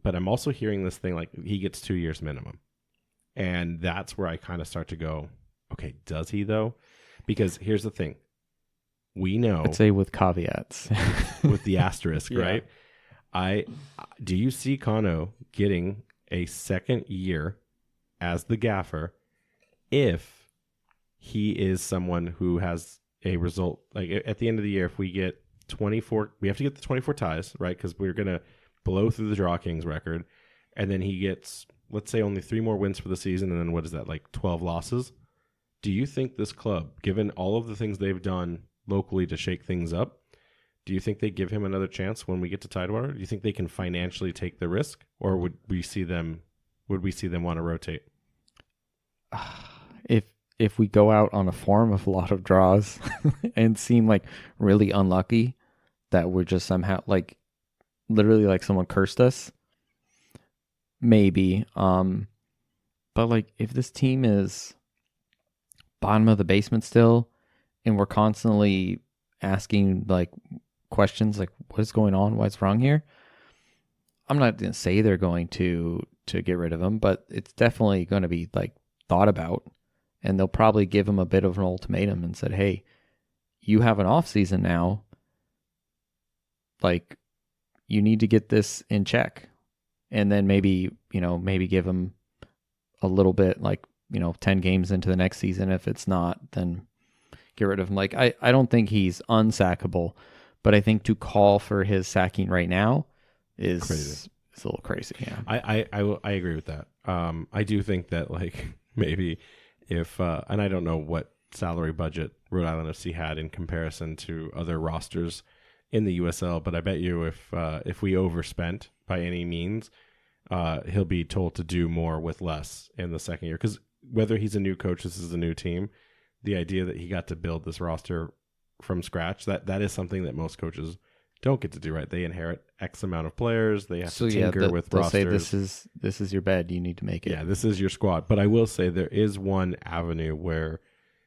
but I'm also hearing this thing like he gets 2 years minimum. And that's where I kind of start to go, okay, does he though? Because here's the thing. We know. I'd say with caveats. With the asterisk, yeah. Right? Do you see Kano getting a second year as the gaffer if he is someone who has a result? Like at the end of the year, if we get 24, we have to get the 24 ties, right? Because we're going to blow through the Draw Kings record. And then he gets, let's say, only 3 more wins for the season. And then what is that, like 12 losses? Do you think this club, given all of the things they've done locally to shake things up, do you think they give him another chance when we get to Tidewater? Do you think they can financially take the risk, or would we see them want to rotate? If we go out on a form of a lot of draws and seem like really unlucky that we're just somehow like literally like someone cursed us, maybe. But like if this team is bottom of the basement still, and we're constantly asking like questions like what is going on, what's wrong here, I'm not going to say they're going to get rid of him, but it's definitely going to be like thought about, and they'll probably give him a bit of an ultimatum and said, "Hey, you have an off season now. Like, you need to get this in check," and then maybe give him a little bit, like 10 games into the next season. If it's not, then get rid of him. Like, I don't think he's unsackable, but I think to call for his sacking right now is crazy. It's a little crazy. Yeah, I agree with that. I do think that like maybe if and I don't know what salary budget Rhode Island FC had in comparison to other rosters in the USL, but I bet you if we overspent by any means, he'll be told to do more with less in the second year. Because whether he's a new coach, this is a new team, the idea that he got to build this roster from scratch, that is something that most coaches don't get to do, right? They inherit X amount of players. They have to tinker with they'll rosters. Say this is your bed. You need to make it. Yeah, this is your squad. But I will say there is one avenue where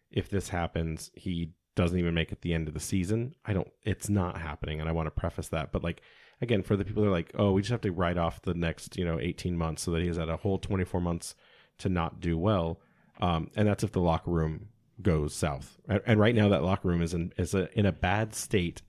if this happens, he doesn't even make it the end of the season. It's not happening, and I want to preface that. But like, again, for the people that are like, oh, we just have to write off the next 18 months so that he's had a whole 24 months to not do well, and that's if the locker room goes south. And right now that locker room is in a bad state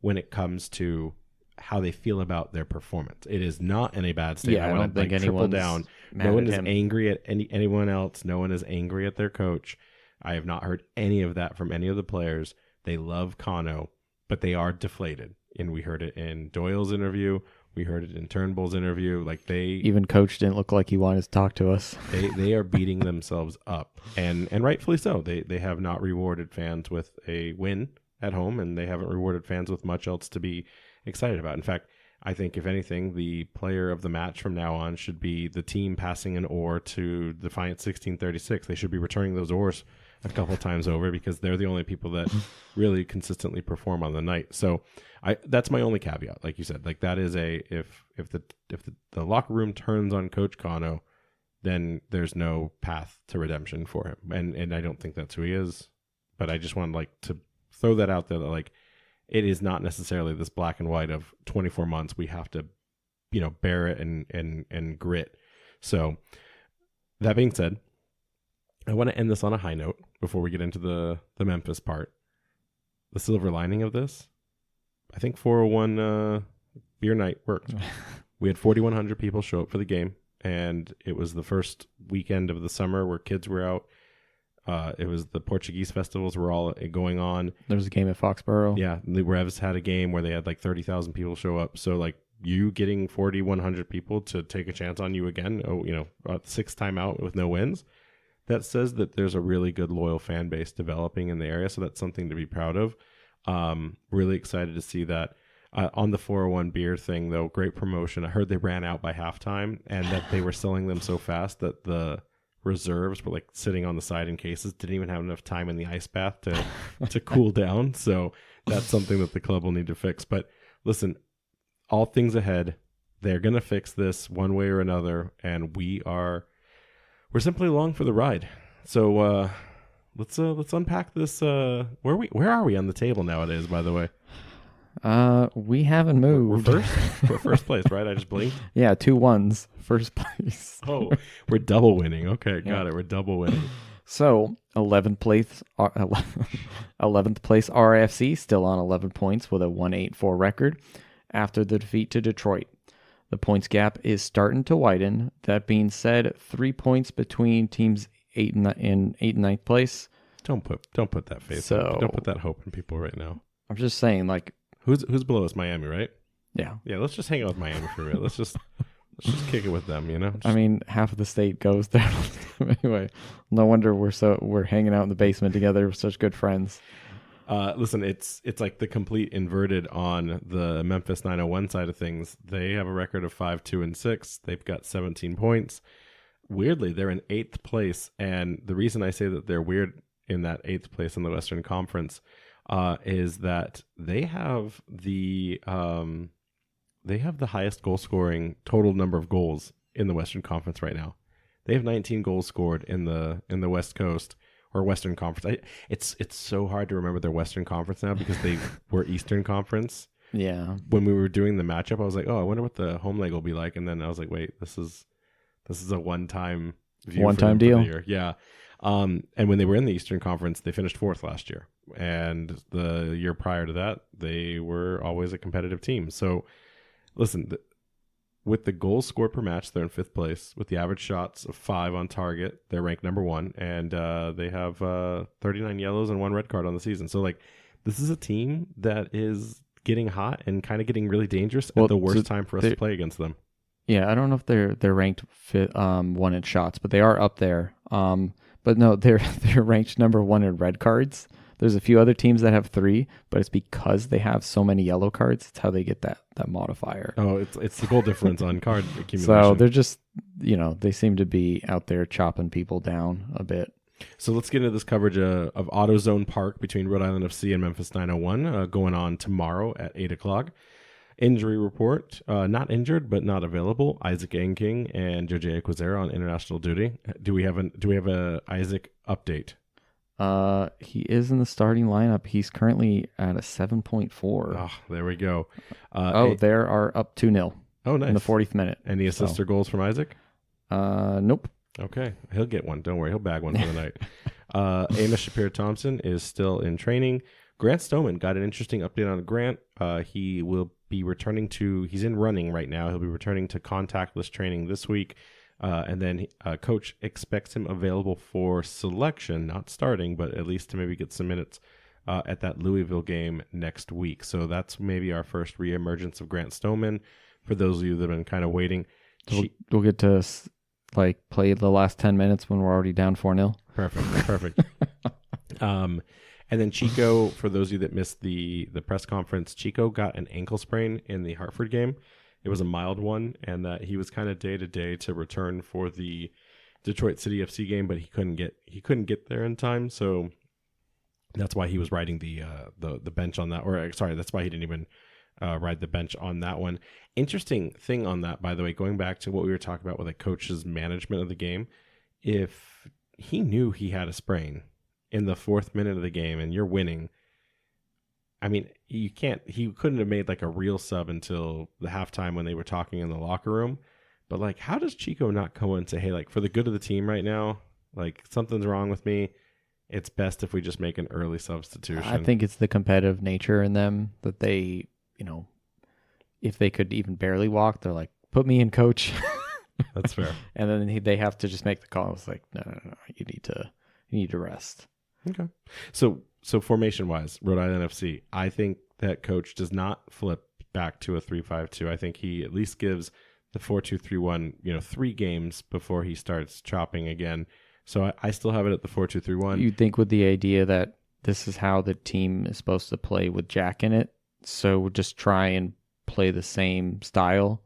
when it comes to how they feel about their performance. It is not in a bad state. Yeah, I don't think anyone's down. No one is angry at anyone else. No one is angry at their coach. I have not heard any of that from any of the players. They love Kano, but they are deflated. And we heard it in Doyle's interview. We heard it in Turnbull's interview. Like even coach didn't look like he wanted to talk to us. They are beating themselves up, and rightfully so. They have not rewarded fans with a win at home, and they haven't rewarded fans with much else to be excited about. In fact, I think if anything, the player of the match from now on should be the team passing an oar to Defiant 1636. They should be returning those oars a couple times over because they're the only people that really consistently perform on the night. So that's my only caveat. Like you said, like that is if the locker room turns on Coach Kano, then there's no path to redemption for him. And I don't think that's who he is. But I just want to throw that out there that like it is not necessarily this black and white of 24 months. We have to, bear it and grit. So that being said, I want to end this on a high note before we get into the Memphis part. The silver lining of this, I think 401 beer night worked. We had 4,100 people show up for the game, and it was the first weekend of the summer where kids were out. It was the Portuguese festivals were all going on. There was a game at Foxborough. Yeah, the Revs had a game where they had like 30,000 people show up. So like you getting 4,100 people to take a chance on you again, sixth time out with no wins, that says that there's a really good loyal fan base developing in the area. So that's something to be proud of. Really excited to see that. On the 401 beer thing, though, great promotion. I heard they ran out by halftime and that they were selling them so fast that the reserves were like sitting on the side in cases, didn't even have enough time in the ice bath to cool down. So that's something that the club will need to fix. But listen, all things ahead, they're going to fix this one way or another, and we're simply along for the ride. So let's unpack this. Where are we on the table nowadays, by the way? We haven't moved. We're first place, right? I just blinked. Yeah, 2-1s, first place. Oh, we're double winning. Okay, got it. We're double winning. So 11th place RIFC still on 11 points with a 1-8-4 record after the defeat to Detroit. The points gap is starting to widen. That being said, 3 points between teams 8 and 9th place. Don't put that faith. Don't put that hope in people right now. I'm just saying, like, who's below us? Miami, right? Yeah. Let's just hang out with Miami for a minute. Let's just kick it with them. I mean, half of the state goes there anyway. No wonder we're hanging out in the basement together. We're such good friends. Listen, it's like the complete inverted on the Memphis 901 side of things. They have a record of 5-2-6. They've got 17 points. Weirdly, they're in 8th place, and the reason I say that they're weird in that 8th place in the Western Conference is that they have the highest goal scoring total number of goals in the Western Conference right now. They have 19 goals scored in the West Coast or Western Conference. It's so hard to remember their Western Conference now because they were Eastern Conference. Yeah. when we were doing the matchup, I was like, oh, I wonder what the home leg will be like. And then I was like, wait, this is a one-time view. One-time for them for deal. the year. Yeah. And when they were in the Eastern Conference, they finished 4th last year. And the year prior to that, they were always a competitive team. So listen, with the goals scored per match, they're in 5th place. With the average shots of 5 on target, they're ranked number 1. And they have 39 yellows and 1 red card on the season. So like, this is a team that is getting hot and kind of getting really dangerous at the worst time for us to play against them. Yeah, I don't know if they're ranked 1 in shots, but they are up there. But no, they're ranked number 1 in red cards. There's a few other teams that have 3, but it's because they have so many yellow cards. It's how they get that modifier. Oh, it's the goal difference on card accumulation. So they're just, they seem to be out there chopping people down a bit. So let's get into this coverage of AutoZone Park between Rhode Island FC and Memphis 901 going on tomorrow at 8 o'clock. Injury report, not injured, but not available. Isaac Enking and Jose Quazera on international duty. Do we have a Isaac update? He is in the starting lineup. He's currently at a 7.4. Oh, there we go. They are up 2-0. Oh, nice. In the 40th minute. Any assists or goals from Isaac? Nope. Okay, he'll get one. Don't worry, he'll bag one for the night. Amos Shapiro-Thompson is still in training. Grant Stoneman got an interesting update on Grant. He will be returning he's in running right now. He'll be returning to contactless training this week. And then coach expects him available for selection, not starting, but at least to maybe get some minutes at that Louisville game next week. So that's maybe our first reemergence of Grant Stoneman for those of you that have been kind of waiting. We'll get to play the last 10 minutes when we're already down 4-0. Perfect. And then Chico, for those of you that missed the press conference, Chico got an ankle sprain in the Hartford game. It was a mild one, and that he was kind of day-to-day to return for the Detroit City FC game, but he couldn't get there in time, so that's why he was riding the bench on that. Or sorry, that's why he didn't even ride the bench on that one. Interesting thing on that, by the way, going back to what we were talking about with a coach's management of the game, if he knew he had a sprain in the 4th minute of the game and you're winning, I mean, he couldn't have made like a real sub until the halftime when they were talking in the locker room. But like, how does Chico not come in and say, hey, like for the good of the team right now, like something's wrong with me. It's best if we just make an early substitution. I think it's the competitive nature in them that they, if they could even barely walk, they're like, put me in, coach. That's fair. And then they have to just make the call. It's like, no, you need to rest. Okay. So formation wise, Rhode Island FC, I think that coach does not flip back to a 3-5-2. I think he at least gives the 4-2-3-1, 3 games before he starts chopping again. So I still have it at the 4-2-3-1. You'd think with the idea that this is how the team is supposed to play with Jack in it. So just try and play the same style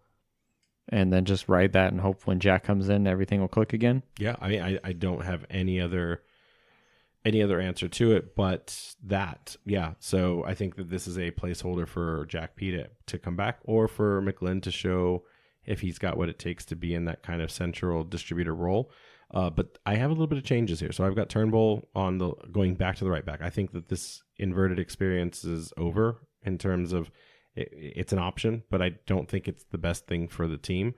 and then just ride that and hope when Jack comes in, everything will click again. Yeah. I mean, I don't have any other answer to it, but that, yeah. So I think that this is a placeholder for Jack P to come back, or for McGlynn to show if he's got what it takes to be in that kind of central distributor role. But I have a little bit of changes here. So I've got Turnbull going back to the right back. I think that this inverted experience is over in terms of it's an option, but I don't think it's the best thing for the team.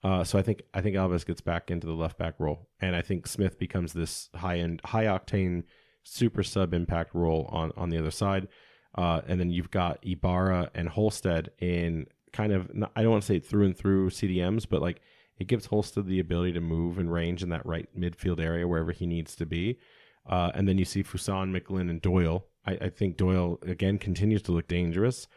So I think Alves gets back into the left back role, and I think Smith becomes this high octane super sub impact role on the other side. And then you've got Ibarra and Holstead in kind of, I don't want to say through and through CDMs, but like it gives Holstead the ability to move and range in that right midfield area wherever he needs to be. And then you see Fuson, McGlynn, and Doyle. I think Doyle again continues to look dangerous.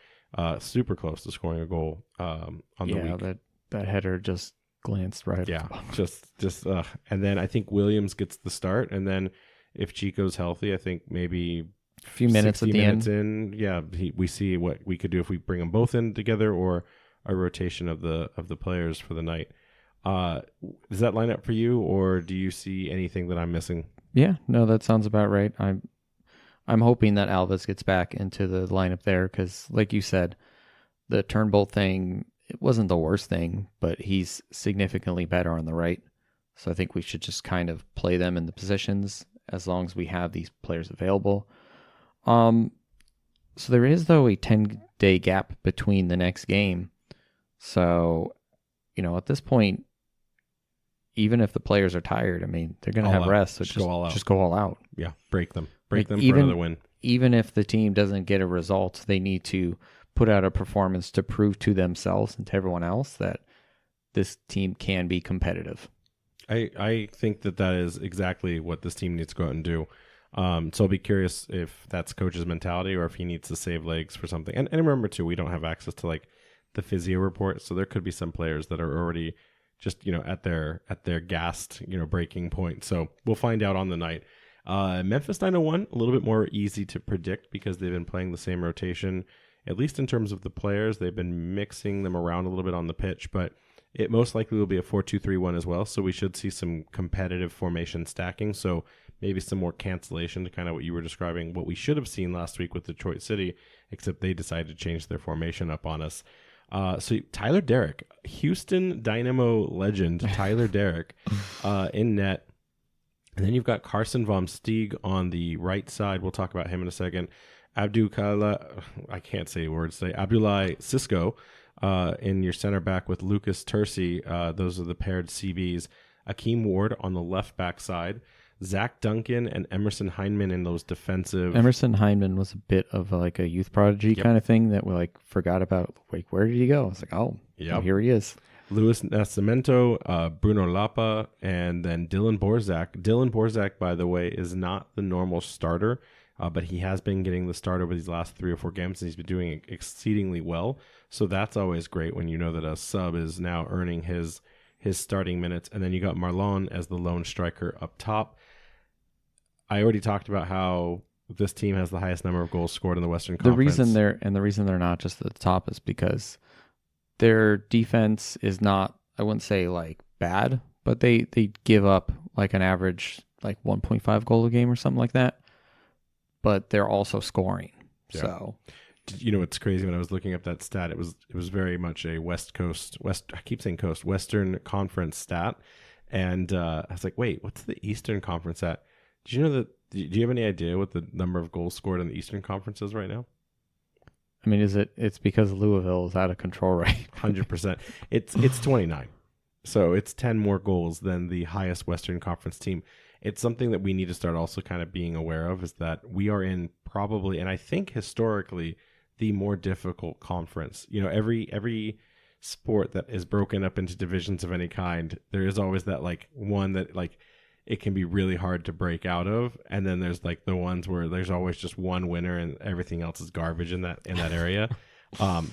Super close to scoring a goal on the week. Yeah, that header just glanced right. Yeah, just and then I think Williams gets the start, and then if Chico's healthy, I think maybe a few minutes at the end. We see what we could do if we bring them both in together, or a rotation of the players for the night. Does that line up for you, or do you see anything that I'm missing? Yeah, no, that sounds about right. I'm hoping that Alves gets back into the lineup there because, like you said, the Turnbull thing, it wasn't the worst thing, but he's significantly better on the right. So I think we should just kind of play them in the positions as long as we have these players available. So there is, though, a 10-day gap between the next game. So, at this point, even if the players are tired, I mean, they're going to have rest. So just go all out. Just go all out. Yeah, break them. Break them for another win. Even if the team doesn't get a result, they need to put out a performance to prove to themselves and to everyone else that this team can be competitive. I think that is exactly what this team needs to go out and do. So I'll be curious if that's coach's mentality or if he needs to save legs for something. And remember, too, we don't have access to like the physio report, so there could be some players that are already just at their gassed breaking point. So we'll find out on the night. Memphis 901, a little bit more easy to predict because they've been playing the same rotation, at least in terms of the players. They've been mixing them around a little bit on the pitch, but it most likely will be a 4-2-3-1 as well. So we should see some competitive formation stacking. So maybe some more cancellation to kind of what you were describing, what we should have seen last week with Detroit City, except they decided to change their formation up on us. So Tyler Derrick, Houston Dynamo legend Tyler Derrick in net. And then you've got Carson Vom Steeg on the right side. We'll talk about him in a second. Abdullah Cisco in your center back with Lucas Tercy. Those are the paired CBs. Akeem Ward on the left back side. Zach Duncan and Emerson Heineman in those defensive. Emerson Heineman was a bit of like a youth prodigy kind of thing that we like forgot about. Like, where did he go? It's like, oh, here he is. Luis Nascimento, Bruno Lapa, and then Dylan Borzak. Dylan Borzak, by the way, is not the normal starter, but he has been getting the start over these last 3 or 4 games, and he's been doing exceedingly well. So that's always great when you know that a sub is now earning his starting minutes. And then you got Marlon as the lone striker up top. I already talked about how this team has the highest number of goals scored in the Western Conference. The reason they're not just at the top is because their defense is not, I wouldn't say like bad, but they give up like an average like 1.5 goal a game or something like that. But they're also scoring. Yeah. So it's crazy when I was looking up that stat, it was very much a Western Conference stat. And I was like, wait, what's the Eastern Conference at? Did you know that? Do you have any idea what the number of goals scored in the Eastern Conference is right now? I mean, it's because Louisville is out of control, right? 100%. It's 29. So it's 10 more goals than the highest Western Conference team. It's something that we need to start also kind of being aware of, is that we are in probably, and I think historically, the more difficult conference. Every sport that is broken up into divisions of any kind, there is always that like one that like it can be really hard to break out of, and then there's like the ones where there's always just one winner and everything else is garbage in that area.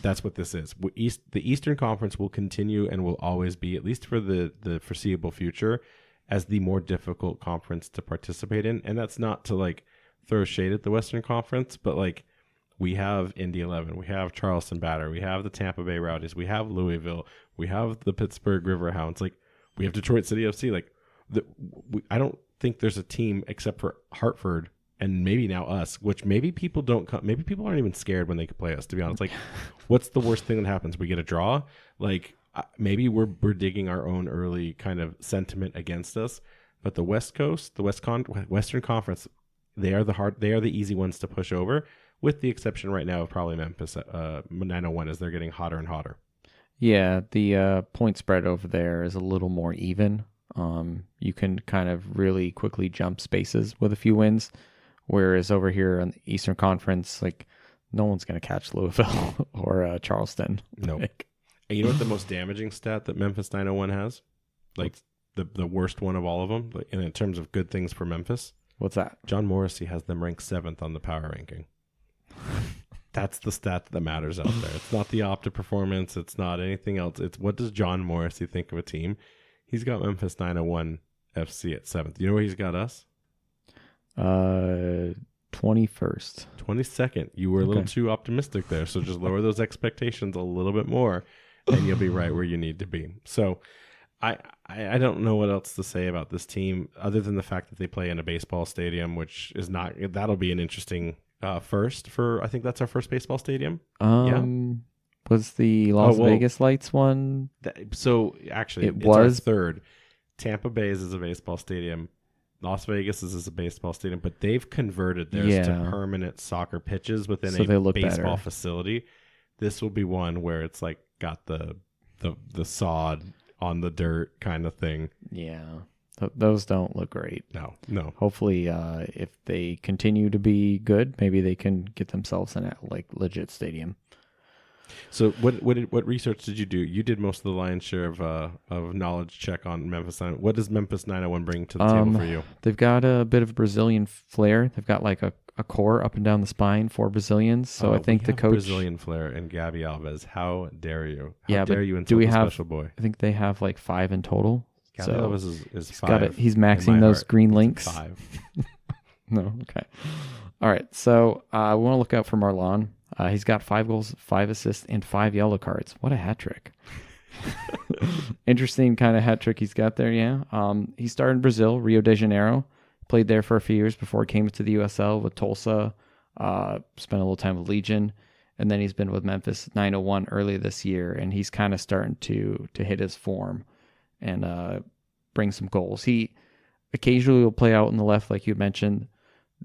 That's what this is. The Eastern Conference will continue and will always be, at least for the foreseeable future, as the more difficult conference to participate in. And that's not to like throw shade at the Western Conference, but like we have Indy 11, we have Charleston Batter, we have the Tampa Bay Rowdies, we have Louisville, we have the Pittsburgh Riverhounds, like we have Detroit City FC. Like I don't think there's a team except for Hartford and maybe now us, which maybe people don't come. Maybe people aren't even scared when they play us, to be honest. Like, what's the worst thing that happens? We get a draw. Like, maybe we're digging our own early kind of sentiment against us. But the West Coast, the Western Conference, they are the easy ones to push over, with the exception right now of probably Memphis 901 as they're getting hotter and hotter. Yeah, the point spread over there is a little more even. You can kind of really quickly jump spaces with a few wins, whereas over here on the Eastern Conference, like no one's going to catch Louisville or Charleston. No. And you know what the most damaging stat that Memphis 901 has? Like the worst one of all of them, like, in terms of good things for Memphis? What's that? John Morrissey has them ranked 7th on the power ranking. That's the stat that matters out there. It's not the Opta performance. It's not anything else. It's what does John Morrissey think of a team? He's got Memphis 901 FC at 7th. You know where he's got us? 21st. 22nd. You were a little too optimistic there. So just lower those expectations a little bit more and you'll be right where you need to be. So I don't know what else to say about this team other than the fact that they play in a baseball stadium, which is not, that'll be an interesting first for, I think that's our first baseball stadium. Was the Las Vegas Lights one? So actually, it was our third. Tampa Bay's is a baseball stadium. Las Vegas is a baseball stadium, but they've converted theirs to permanent soccer pitches within a baseball facility. This will be one where it's like got the sod on the dirt kind of thing. Yeah. Those don't look great. No. Hopefully, if they continue to be good, maybe they can get themselves in a legit stadium. So what research did you do? You did most of the lion's share of knowledge check on Memphis. What does Memphis 901 bring to the table for you? They've got a bit of Brazilian flair. They've got like a core up and down the spine for Brazilians. So I think the coach Brazilian flair and Gabby Alves. How dare you? How dare you insult the special boy? I think they have like 5 in total. Gabby Alves is 5. He's maxing those green links. 5. No, okay. All right. So we want to look out for Marlon. He's got 5 goals, 5 assists, and 5 yellow cards. What a hat trick. Interesting kind of hat trick he's got there, yeah. He started in Brazil, Rio de Janeiro. Played there for a few years before he came to the USL with Tulsa. Spent a little time with Legion. And then he's been with Memphis 901 early this year. And he's kind of starting to hit his form and bring some goals. He occasionally will play out in the left, like you mentioned.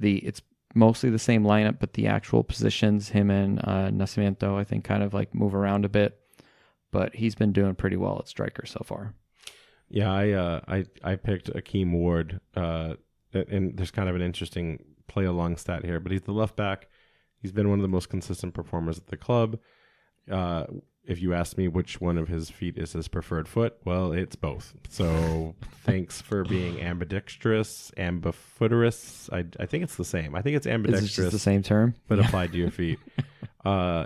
It's mostly the same lineup, but the actual positions, him and Nascimento, I think, kind of like move around a bit. But he's been doing pretty well at striker so far. Yeah, I picked Akeem Ward, and there's kind of an interesting play along stat here, but he's the left back. He's been one of the most consistent performers at the club. If you ask me which one of his feet is his preferred foot, well, it's both. So thanks for being ambidextrous, ambifoterous. I think it's the same. I think it's ambidextrous. Is it just the same term? But applied to your feet.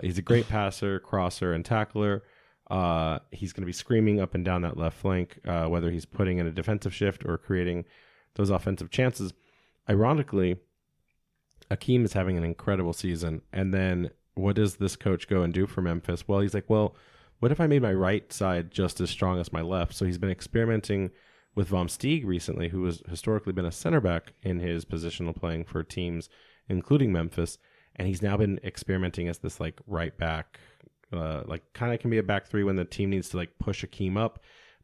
He's a great passer, crosser, and tackler. He's going to be screaming up and down that left flank, whether he's putting in a defensive shift or creating those offensive chances. Ironically, Akeem is having an incredible season. And then what does this coach go and do for Memphis? Well, he's like, well, what if I made my right side just as strong as my left? So he's been experimenting with Vom Steeg recently, who has historically been a center back in his positional playing for teams, including Memphis. And he's now been experimenting as this like right back, like kind of can be a back 3 when the team needs to like push Akeem up.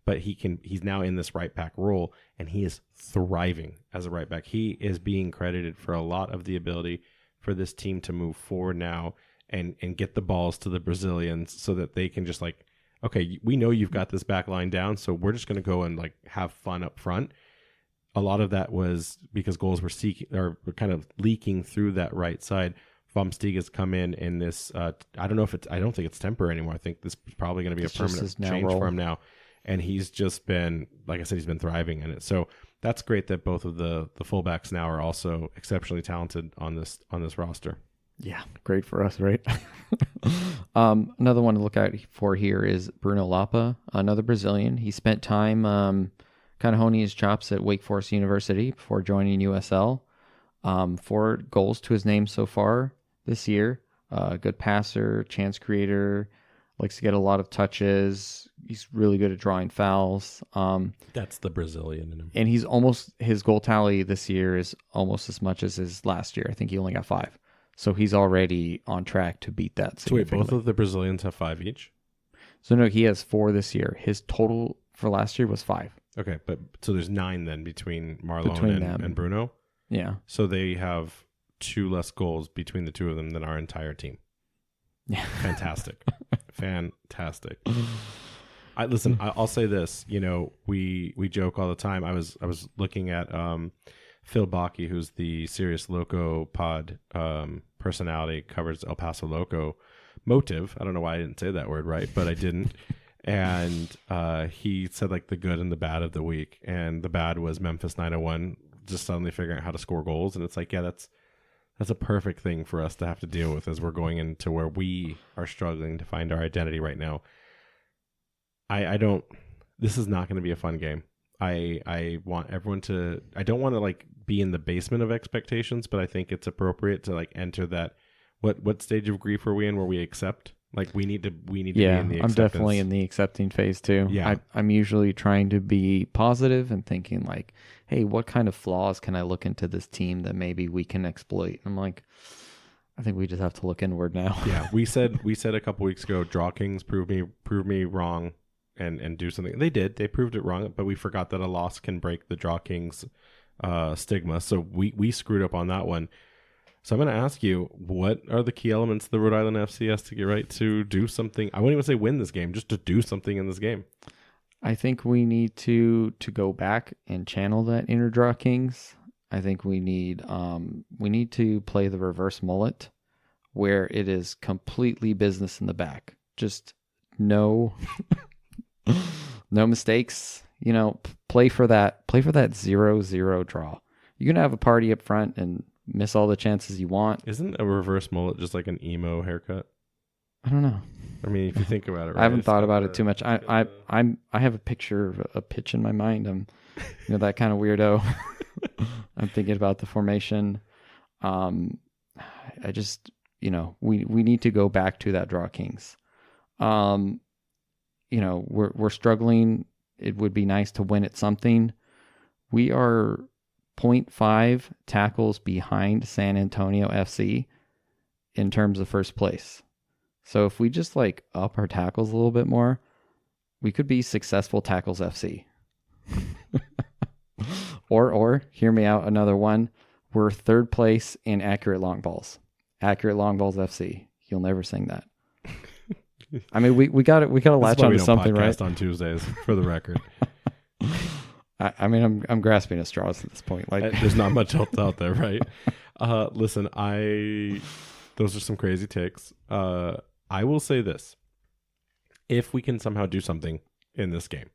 But he's now in this right back role, and he is thriving as a right back. He is being credited for a lot of the ability for this team to move forward now and get the balls to the Brazilians so that they can just like, okay, we know you've got this back line down, so we're just going to go and like have fun up front. A lot of that was because goals were kind of leaking through that right side. Vom Steeg has come in this. I don't think it's temporary anymore. I think this is probably going to be a permanent change for him now. And he's just been, like I said, he's been thriving in it. So that's great that both of the fullbacks now are also exceptionally talented on this roster. Yeah, great for us, right? Another one to look out for here is Bruno Lapa, another Brazilian. He spent time kind of honing his chops at Wake Forest University before joining USL. 4 goals to his name so far this year. Good passer, chance creator, likes to get a lot of touches. He's really good at drawing fouls. That's the Brazilian in him. And his goal tally this year is almost as much as his last year. I think he only got 5. So he's already on track to beat that. So wait, both of the Brazilians have 5 each? So no, he has 4 this year. His total for last year was 5. Okay, but so there's 9 then between Marlon and Bruno? Yeah. So they have 2 less goals between the two of them than our entire team. Yeah. Fantastic. Fantastic. I'll say this, we joke all the time. I was looking at Phil Bakke, who's the Sirius Loco pod personality, covers El Paso Loco motive. I don't know why I didn't say that word right, but I didn't. And he said like the good and the bad of the week, and the bad was Memphis 901 just suddenly figuring out how to score goals. And it's like, yeah, that's a perfect thing for us to have to deal with as we're going into where we are struggling to find our identity right now. This is not going to be a fun game. I want everyone I don't want to like be in the basement of expectations, but I think it's appropriate to like enter that. What stage of grief are we in where we accept? Like we need to be in the acceptance. I'm definitely in the accepting phase too. Yeah. I'm usually trying to be positive and thinking like, hey, what kind of flaws can I look into this team that maybe we can exploit? I'm like, I think we just have to look inward now. Yeah. We said a couple weeks ago, Draw Kings prove me wrong and do something. They did. They proved it wrong, but we forgot that a loss can break the Draw Kings stigma. So we screwed up on that one. So I'm going to ask you, what are the key elements the Rhode Island FC has to get right to do something? I wouldn't even say win this game, just to do something in this game. I think we need to go back and channel that inner draw kings. I think we need to play the reverse mullet, where it is completely business in the back. Just no mistakes. You know, play for that 0-0 draw. You're gonna have a party up front and miss all the chances you want. Isn't a reverse mullet just like an emo haircut? I don't know. I mean, if you think about it, right? I haven't thought about it too much. I have a picture of a pitch in my mind. I'm, that kind of weirdo. I'm thinking about the formation. I just, we need to go back to that draw kings. We're struggling. It would be nice to win at something. We are 0.5 tackles behind San Antonio FC in terms of first place. So if we just up our tackles a little bit more, we could be successful tackles FC. or hear me out, another one. We're third place in accurate long balls. Accurate long balls FC. You'll never sing that. I mean, we got to latch on to something, right? On Tuesdays, for the record. I'm grasping at straws at this point. There's not much else out there, right? Listen, those are some crazy takes. I will say this: if we can somehow do something in this game,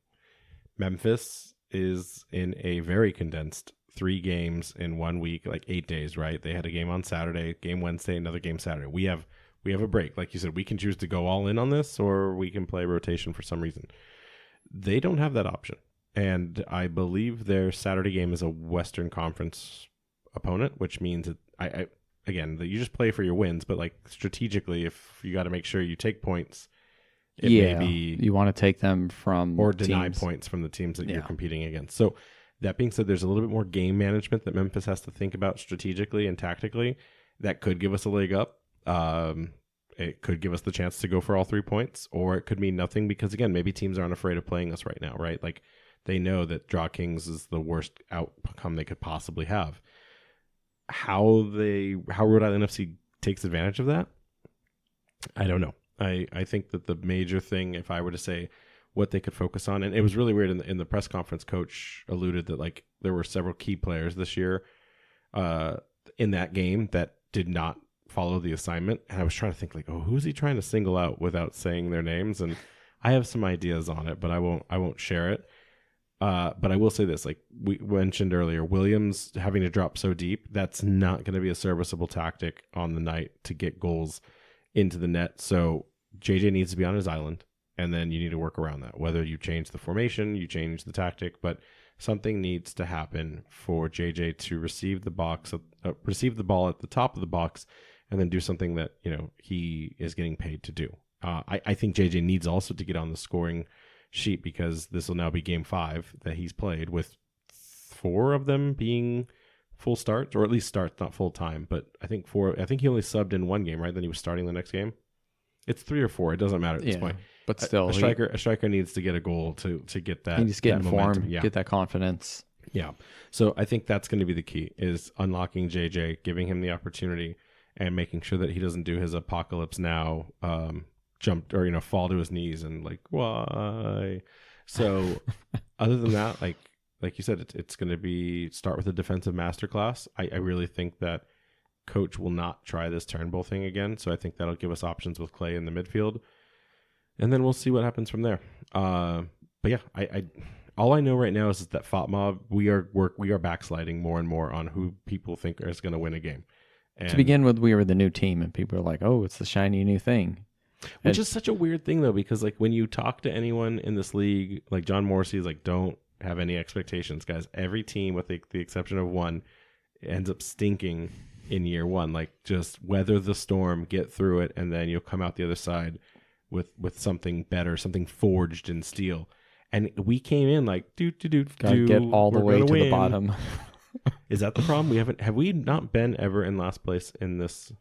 Memphis is in a very condensed 3 games in 1 week, 8 days, right? They had a game on Saturday, game Wednesday, another game Saturday. We have a break. Like you said, we can choose to go all in on this, or we can play rotation for some reason. They don't have that option. And I believe their Saturday game is a Western Conference opponent, which means that again, you just play for your wins, but strategically, if you got to make sure you take points, maybe you want to take them from or deny teams. Points from the teams that you're competing against. So that being said, there's a little bit more game management that Memphis has to think about strategically and tactically that could give us a leg up. It could give us the chance to go for all 3 points, or it could mean nothing because, again, maybe teams aren't afraid of playing us right now, right? They know that draw kings is the worst outcome they could possibly have. How Rhode Island FC takes advantage of that, I don't know. I think that the major thing, if I were to say what they could focus on, and it was really weird in the press conference, Coach alluded that there were several key players this year in that game that did not follow the assignment, and I was trying to think who's he trying to single out without saying their names, and I have some ideas on it, but I won't share it. But I will say this, we mentioned earlier, Williams having to drop so deep, that's not going to be a serviceable tactic on the night to get goals into the net. So JJ needs to be on his island, and then you need to work around that. Whether you change the formation, you change the tactic, but something needs to happen for JJ to receive the ball at the top of the box, and then do something that he is getting paid to do. I think JJ needs also to get on the scoring sheet because this will now be game 5 that he's played, with 4 of them being full starts, or at least starts, not full time. But I think 4. I think he only subbed in 1 game, right? Then he was starting the next game. It's 3 or 4. It doesn't matter at this point. But still, a striker needs to get a goal to get that. He needs to get in form, yeah. Get that confidence. Yeah. So I think that's going to be the key: is unlocking JJ, giving him the opportunity, and making sure that he doesn't do his apocalypse now. Jump or fall to his knees and why. So other than that, like you said, it's going to be start with a defensive masterclass. I really think that Coach will not try this Turnbull thing again, so I think that'll give us options with Clay in the midfield, and then we'll see what happens from there. But yeah, I all I know right now is that FOTMOB, we are backsliding more and more on who people think is going to win a game. And to begin with, we were the new team, and people are like, "Oh, it's the shiny new thing." Which is such a weird thing, though, because when you talk to anyone in this league, John Morrissey is don't have any expectations, guys. Every team, with the exception of one, ends up stinking in year 1. Just weather the storm, get through it, and then you'll come out the other side with something better, something forged in steel. And we came in gotta get all the way to the bottom. Is that the problem? Have we not been ever in last place in this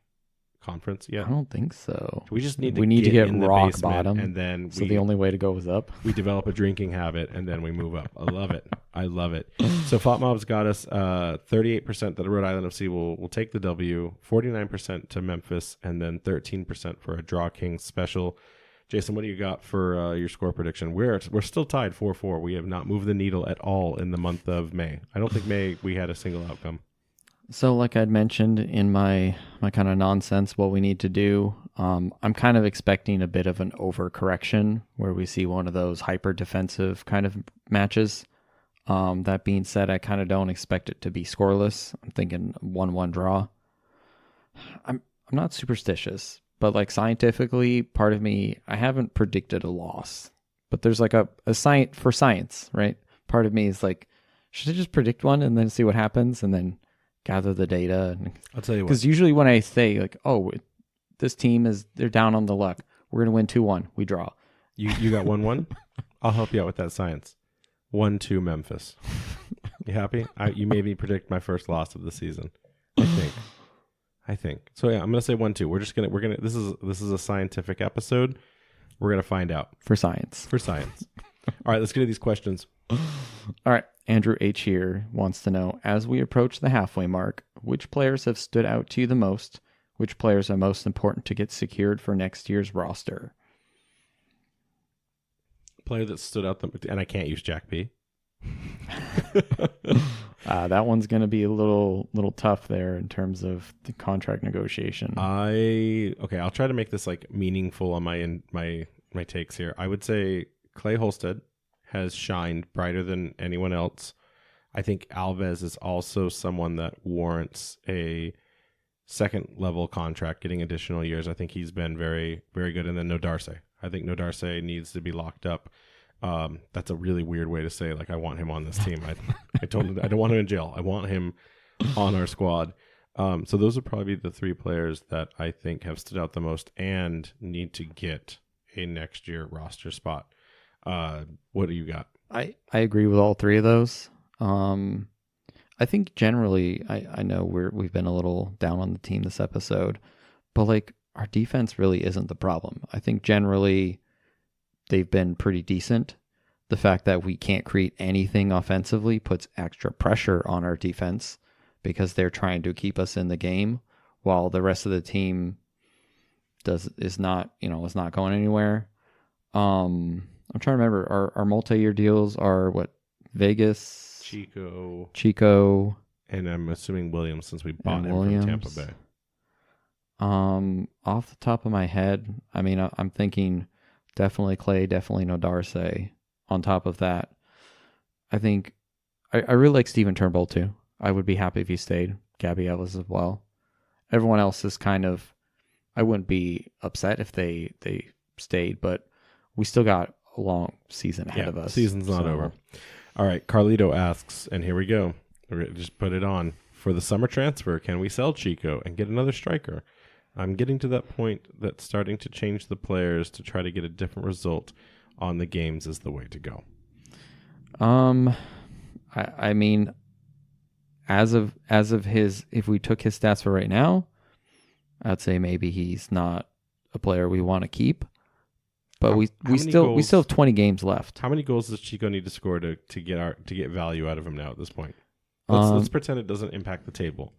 conference yet? I don't think so. We just need to we need to get in the rock basement, bottom, and then so the only way to go is up. we develop a drinking habit, and then we move up. I love it. I love it. So FOTMob's got us 38% that the Rhode Island FC will take the W, 49% to Memphis, and then 13% for a Draw Kings special. Jason, what do you got for your score prediction? We're still tied 4-4. We have not moved the needle at all in the month of May. I don't think May we had a single outcome. So like I'd mentioned in my kind of nonsense, what we need to do, I'm kind of expecting a bit of an overcorrection where we see one of those hyper defensive kind of matches. That being said, I kind of don't expect it to be scoreless. I'm thinking 1-1 draw. I'm not superstitious, but like scientifically, part of me, I haven't predicted a loss. But there's like a science for science, right? Part of me is like, should I just predict one and then see what happens and then gather the data? I'll tell you what. Because usually when I say like, oh, this team they're down on the luck, we're gonna win 2-1, we draw. You got 1-1? I'll help you out with that science. 1-2 Memphis. You happy? You made me predict my first loss of the season. I think. So yeah, I'm gonna say 1-2. We're gonna. This is a scientific episode. We're gonna find out for science. All right, let's get to these questions. All right. Andrew H. here wants to know, as we approach the halfway mark, which players have stood out to you the most? Which players are most important to get secured for next year's roster? Player that stood out, and I can't use Jack P. That one's going to be a little tough there in terms of the contract negotiation. I'll try to make this like meaningful on my takes here. I would say Clay Holstead has shined brighter than anyone else. I think Alves is also someone that warrants a second level contract, getting additional years. I think he's been very, very good. And then Nodarse. I think Nodarse needs to be locked up. That's a really weird way to say, like, I want him on this team. I told him I don't want him in jail. I want him on our squad. So those are probably the three players that I think have stood out the most and need to get a next year roster spot. What do you got? I agree with all three of those. I think generally, I know we've been a little down on the team this episode, but like our defense really isn't the problem. I think generally they've been pretty decent. The fact that we can't create anything offensively puts extra pressure on our defense because they're trying to keep us in the game while the rest of the team is not going anywhere. I'm trying to remember our multi-year deals are what? Vegas, Chico, and I'm assuming Williams, since we bought him from Tampa Bay. Off the top of my head, I mean, I'm thinking definitely Clay, definitely Nodarse. On top of that, I think I really like Steven Turnbull too. I would be happy if he stayed. Gabby Ellis as well. Everyone else is kind of, I wouldn't be upset if they stayed, but we still got a long season ahead of us. Season's not over. All right, Carlito asks, and here we go. Just put it on. For the summer transfer, can we sell Chico and get another striker? I'm getting to that point that's starting to change the players to try to get a different result on the games is the way to go. I mean, as of his, if we took his stats for right now, I'd say maybe he's not a player we want to keep. But we still have 20 games left. How many goals does Chico need to score to get value out of him now at this point? Let's pretend it doesn't impact the table.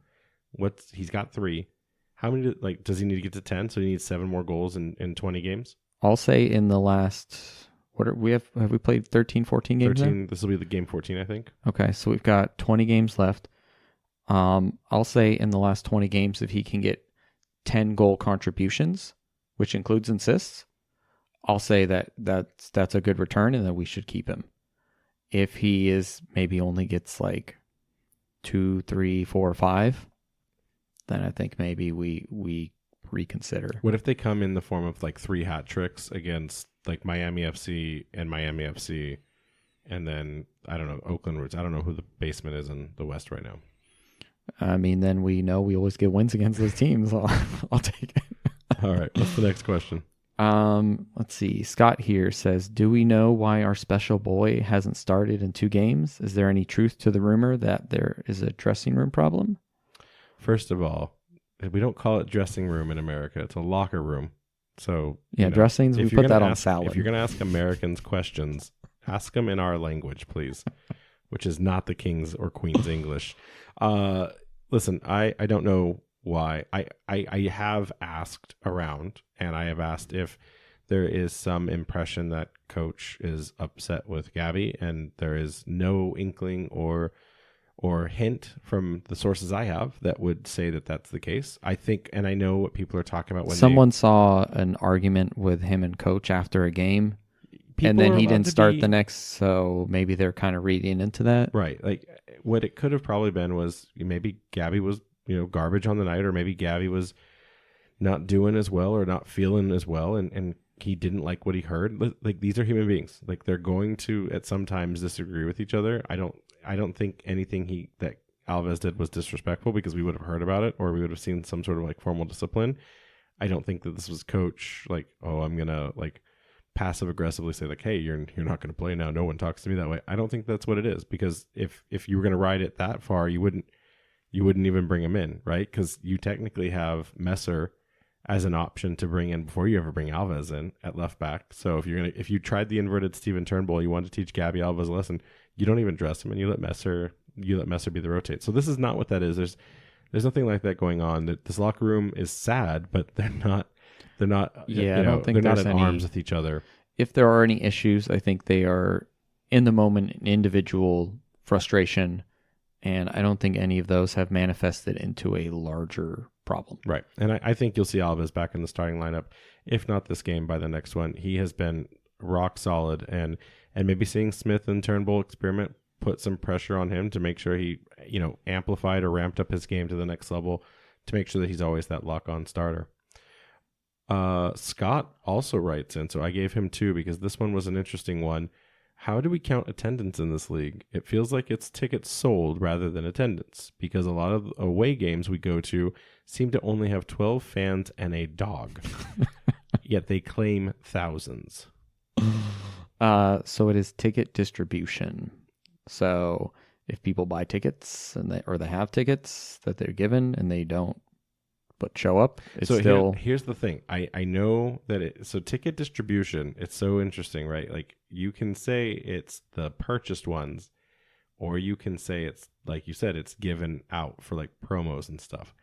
He's got 3. How many does he need to get to 10? So he needs 7 more goals in 20 games. I'll say in the last have we played 13, 14 games? 13. Now? This will be the game 14, I think. Okay, so we've got 20 games left. I'll say in the last 20 games, if he can get 10 goal contributions, which includes assists, I'll say that's a good return and that we should keep him. If he is maybe only gets like 2, 3, 4, 5, then I think maybe we reconsider. What if they come in the form of like 3 hat tricks against like Miami FC and Miami FC, and then I don't know, Oakland Roots? I don't know who the basement is in the West right now. I mean, then we know we always get wins against those teams. I'll take it. All right, what's the next question? Let's see. Scott here says, do we know why our special boy hasn't started in 2 games? Is there any truth to the rumor that there is a dressing room problem? First of all, we don't call it dressing room in America. It's a locker room. So Yeah, dressings, we put that on salad. If you're going to ask Americans questions, ask them in our language, please, which is not the King's or Queen's English. Listen, I don't know why. I have asked around, and I have asked if there is some impression that Coach is upset with Gabby, and there is no inkling or hint from the sources I have that would say that that's the case. I think, and I know what people are talking about when someone saw an argument with him and Coach after a game, and then he didn't start the next, so maybe they're kind of reading into that. Right. Like what it could have probably been was maybe Gabby was, garbage on the night, or maybe Gabby was not doing as well or not feeling as well, and he didn't like what he heard. Like, these are human beings. Like, they're going to at sometimes disagree with each other. I don't think anything that Alves did was disrespectful, because we would have heard about it, or we would have seen some sort of like formal discipline. I don't think that this was Coach like, oh, I'm gonna like passive aggressively say like, hey, you're not gonna play now. No one talks to me that way. I don't think that's what it is, because if you were gonna ride it that far, you wouldn't even bring him in, right? Because you technically have Messer as an option to bring in before you ever bring Alves in at left back. So if you tried the inverted Steven Turnbull, you wanted to teach Gabby Alves a lesson, you don't even dress him, and you let Messer be the rotate. So this is not what that is. There's nothing like that going on. This locker room is sad, but they're not. Yeah, I don't think they're not at arms with each other. If there are any issues, I think they are in the moment individual frustration, and I don't think any of those have manifested into a larger problem. Right. And I think you'll see Alves back in the starting lineup, if not this game, by the next one. He has been rock solid, and maybe seeing Smith and Turnbull experiment put some pressure on him to make sure he, amplified or ramped up his game to the next level, to make sure that he's always that lock-on starter. Scott also writes in, so I gave him 2 because this one was an interesting one. How do we count attendance in this league? It feels like it's tickets sold rather than attendance, because a lot of away games we go to seem to only have 12 fans and a dog, yet they claim thousands. So it is ticket distribution. So if people buy tickets and they have tickets that they're given and they don't but show up, it's still... Here's the thing. I know that so ticket distribution, it's so interesting, right? Like, you can say it's the purchased ones, or you can say it's, like you said, it's given out for like promos and stuff.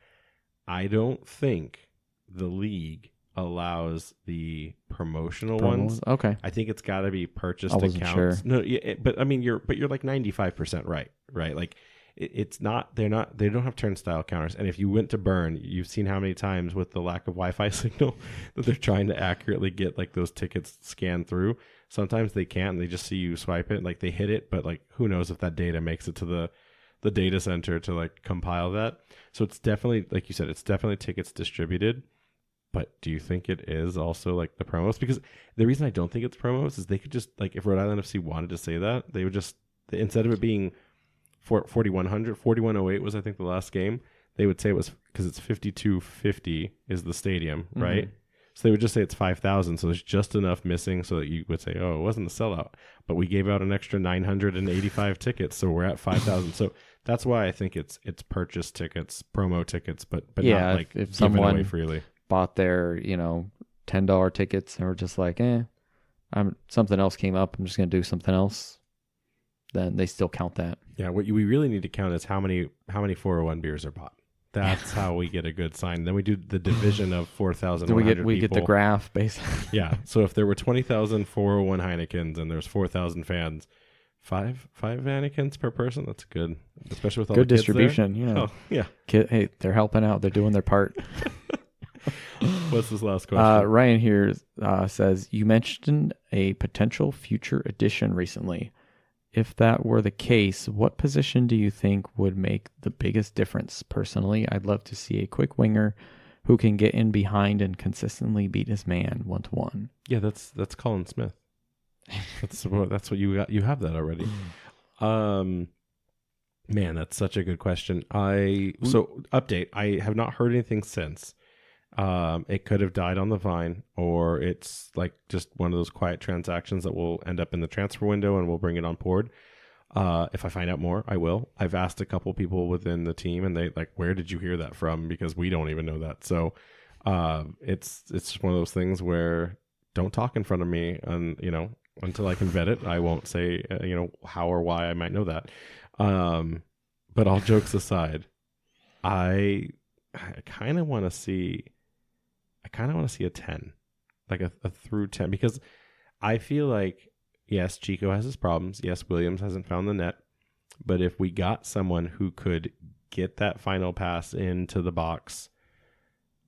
I don't think the league allows the promotional ones. Okay. I think it's got to be purchased accounts. Sure. No, but I mean, you're like 95% right? Like, it's not. They don't have turnstile counters. And if you went to Beirne, you've seen how many times with the lack of Wi-Fi signal that they're trying to accurately get like those tickets scanned through. Sometimes they can't. And they just see you swipe it, like they hit it, but like who knows if that data makes it to the data center to like compile that. So it's definitely, like you said, it's definitely tickets distributed. But do you think it is also like the promos? Because the reason I don't think it's promos is they could just, like, if Rhode Island FC wanted to say that, they would just, instead of it being 4,100, 4,108 was, I think, the last game, they would say it was, because it's 5,250 is the stadium, right? So they would just say it's 5,000. So there's just enough missing so that you would say, oh, it wasn't a sellout. But we gave out an extra 985 tickets, so we're at 5,000. So that's why I think it's purchased tickets, promo tickets, but yeah, not like if given away freely. Bought their, $10 tickets and were just like, something else came up, I'm just going to do something else, then they still count that. Yeah, what we really need to count is how many 401 beers are bought. That's how we get a good sign. Then we do the division of 4,100 people. We get the graph, basically. Yeah, so if there were 20,000 401 Heinekens and there's 4,000 fans, five Heinekens per person, that's good. Especially with all good the kids distribution, there. Yeah. Oh, yeah. Hey, they're helping out. They're doing their part. What's this last question? Ryan here says, you mentioned a potential future addition recently. If that were the case, what position do you think would make the biggest difference? Personally, I'd love to see a quick winger who can get in behind and consistently beat his man 1-to-1. Yeah, that's Colin Smith. That's what you got. You have that already. Man, that's such a good question. So update. I have not heard anything since. It could have died on the vine, or it's like just one of those quiet transactions that will end up in the transfer window and we'll bring it on board. If I find out more, I will. I've asked a couple people within the team, and they like, where did you hear that from? Because we don't even know that. So it's just one of those things where don't talk in front of me, and until I can vet it, I won't say how or why I might know that. But all jokes aside, I kind of want to see a 10, like a through 10, because I feel like, yes, Chico has his problems. Yes, Williams hasn't found the net. But if we got someone who could get that final pass into the box,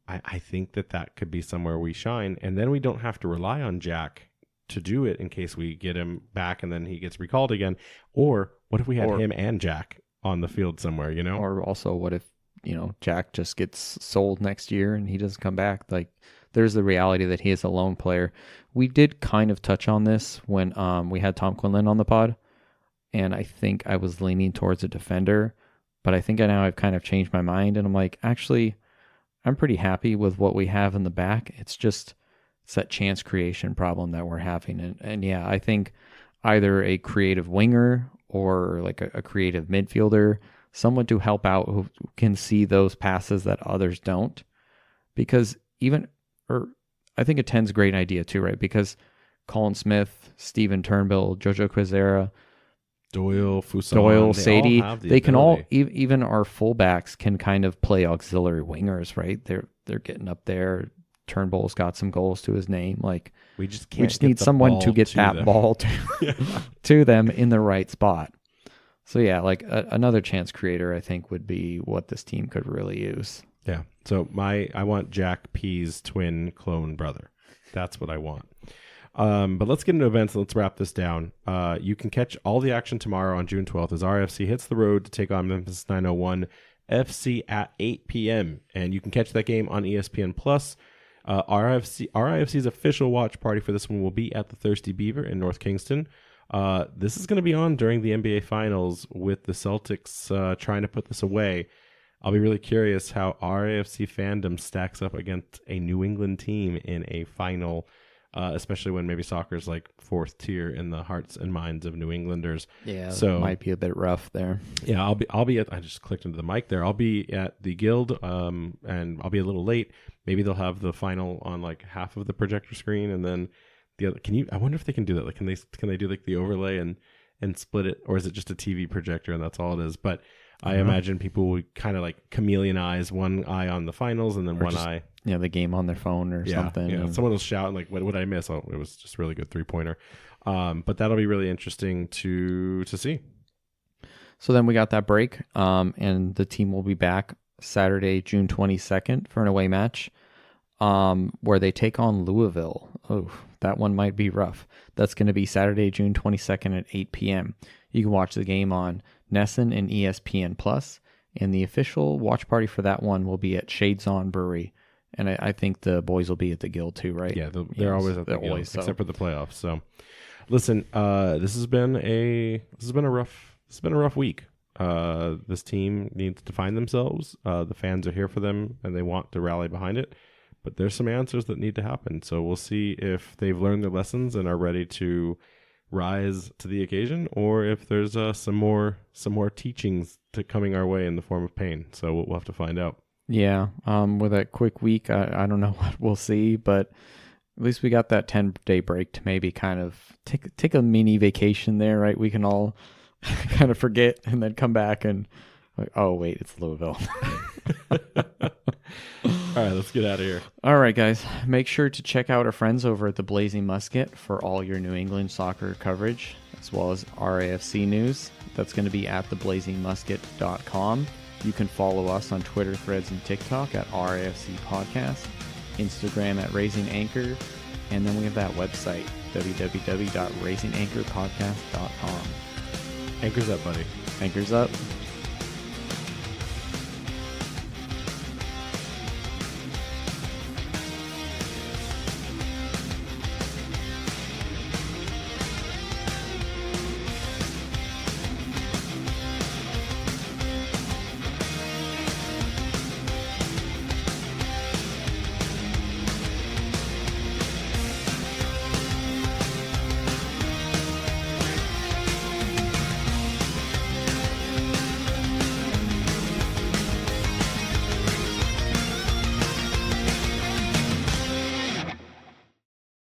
I think that could be somewhere we shine. And then we don't have to rely on Jack to do it in case we get him back and then he gets recalled again. Or what if we had him and Jack on the field somewhere, Or also what if, Jack just gets sold next year and he doesn't come back? Like, there's the reality that he is a lone player. We did kind of touch on this when we had Tom Quinlan on the pod, and I think I was leaning towards a defender, but I think now I've kind of changed my mind, and I'm like, actually, I'm pretty happy with what we have in the back. It's that chance creation problem that we're having. And yeah, I think either a creative winger or like a creative midfielder, someone to help out who can see those passes that others don't. Because I think a 10's a great idea too, right? Because Colin Smith, Steven Turnbull, Jojo Quezera, Doyle, Sadie, they can all, even our fullbacks can kind of play auxiliary wingers, right? They're getting up there. Turnbull's got some goals to his name. Like, we just need someone to get that ball to them in the right spot. So yeah, like another chance creator, I think, would be what this team could really use. Yeah. So I want Jack P's twin clone brother. That's what I want. But let's get into events and let's wrap this down. You can catch all the action tomorrow on June 12th as RIFC hits the road to take on Memphis 901 FC at 8 p.m. And you can catch that game on ESPN+. RIFC's official watch party for this one will be at the Thirsty Beaver in North Kingston. This is going to be on during the NBA Finals with the Celtics trying to put this away. I'll be really curious how RIFC fandom stacks up against a New England team in a final, especially when maybe soccer's like fourth tier in the hearts and minds of New Englanders. Yeah, so it might be a bit rough there. Yeah, I'll be at. I just clicked into the mic there. I'll be at the Guild, and I'll be a little late. Maybe they'll have the final on like half of the projector screen, and then the other. I wonder if they can do that. Like, can they do like the overlay and split it, or is it just a TV projector and that's all it is? But I imagine people would kind of like chameleonize one eye on the finals and then one eye. Yeah, the game on their phone or something. Yeah, someone will shout and like, what did I miss? Oh, it was just a really good 3-pointer. But that'll be really interesting to see. So then we got that break, and the team will be back Saturday, June 22nd for an away match, where they take on Louisville. Oh, that one might be rough. That's going to be Saturday, June 22nd at 8 p.m. You can watch the game on Nesson and ESPN+, and the official watch party for that one will be at Shades On Brewery. And I think the boys will be at the Guild too, right? Yeah, they're always at the Guild, except for the playoffs. So, listen, this has been a rough week. This team needs to find themselves. The fans are here for them, and they want to rally behind it. But there's some answers that need to happen. So we'll see if they've learned their lessons and are ready to rise to the occasion, or if there's some more teachings coming our way in the form of pain. So we'll have to find out. Yeah, with a quick week, I don't know what we'll see, but at least we got that 10-day break to maybe kind of take a mini vacation there, right? We can all kind of forget and then come back and like, oh wait, it's Louisville. All right, let's get out of here. All right, guys, make sure to check out our friends over at the Blazing Musket for all your New England soccer coverage, as well as RAFC news. That's going to be at theblazingmusket.com. You can follow us on Twitter, Threads, and TikTok at RAFC Podcast, Instagram at Raising Anchor, and then we have that website, www.raisinganchorpodcast.com. Anchor's up, buddy. Anchor's up.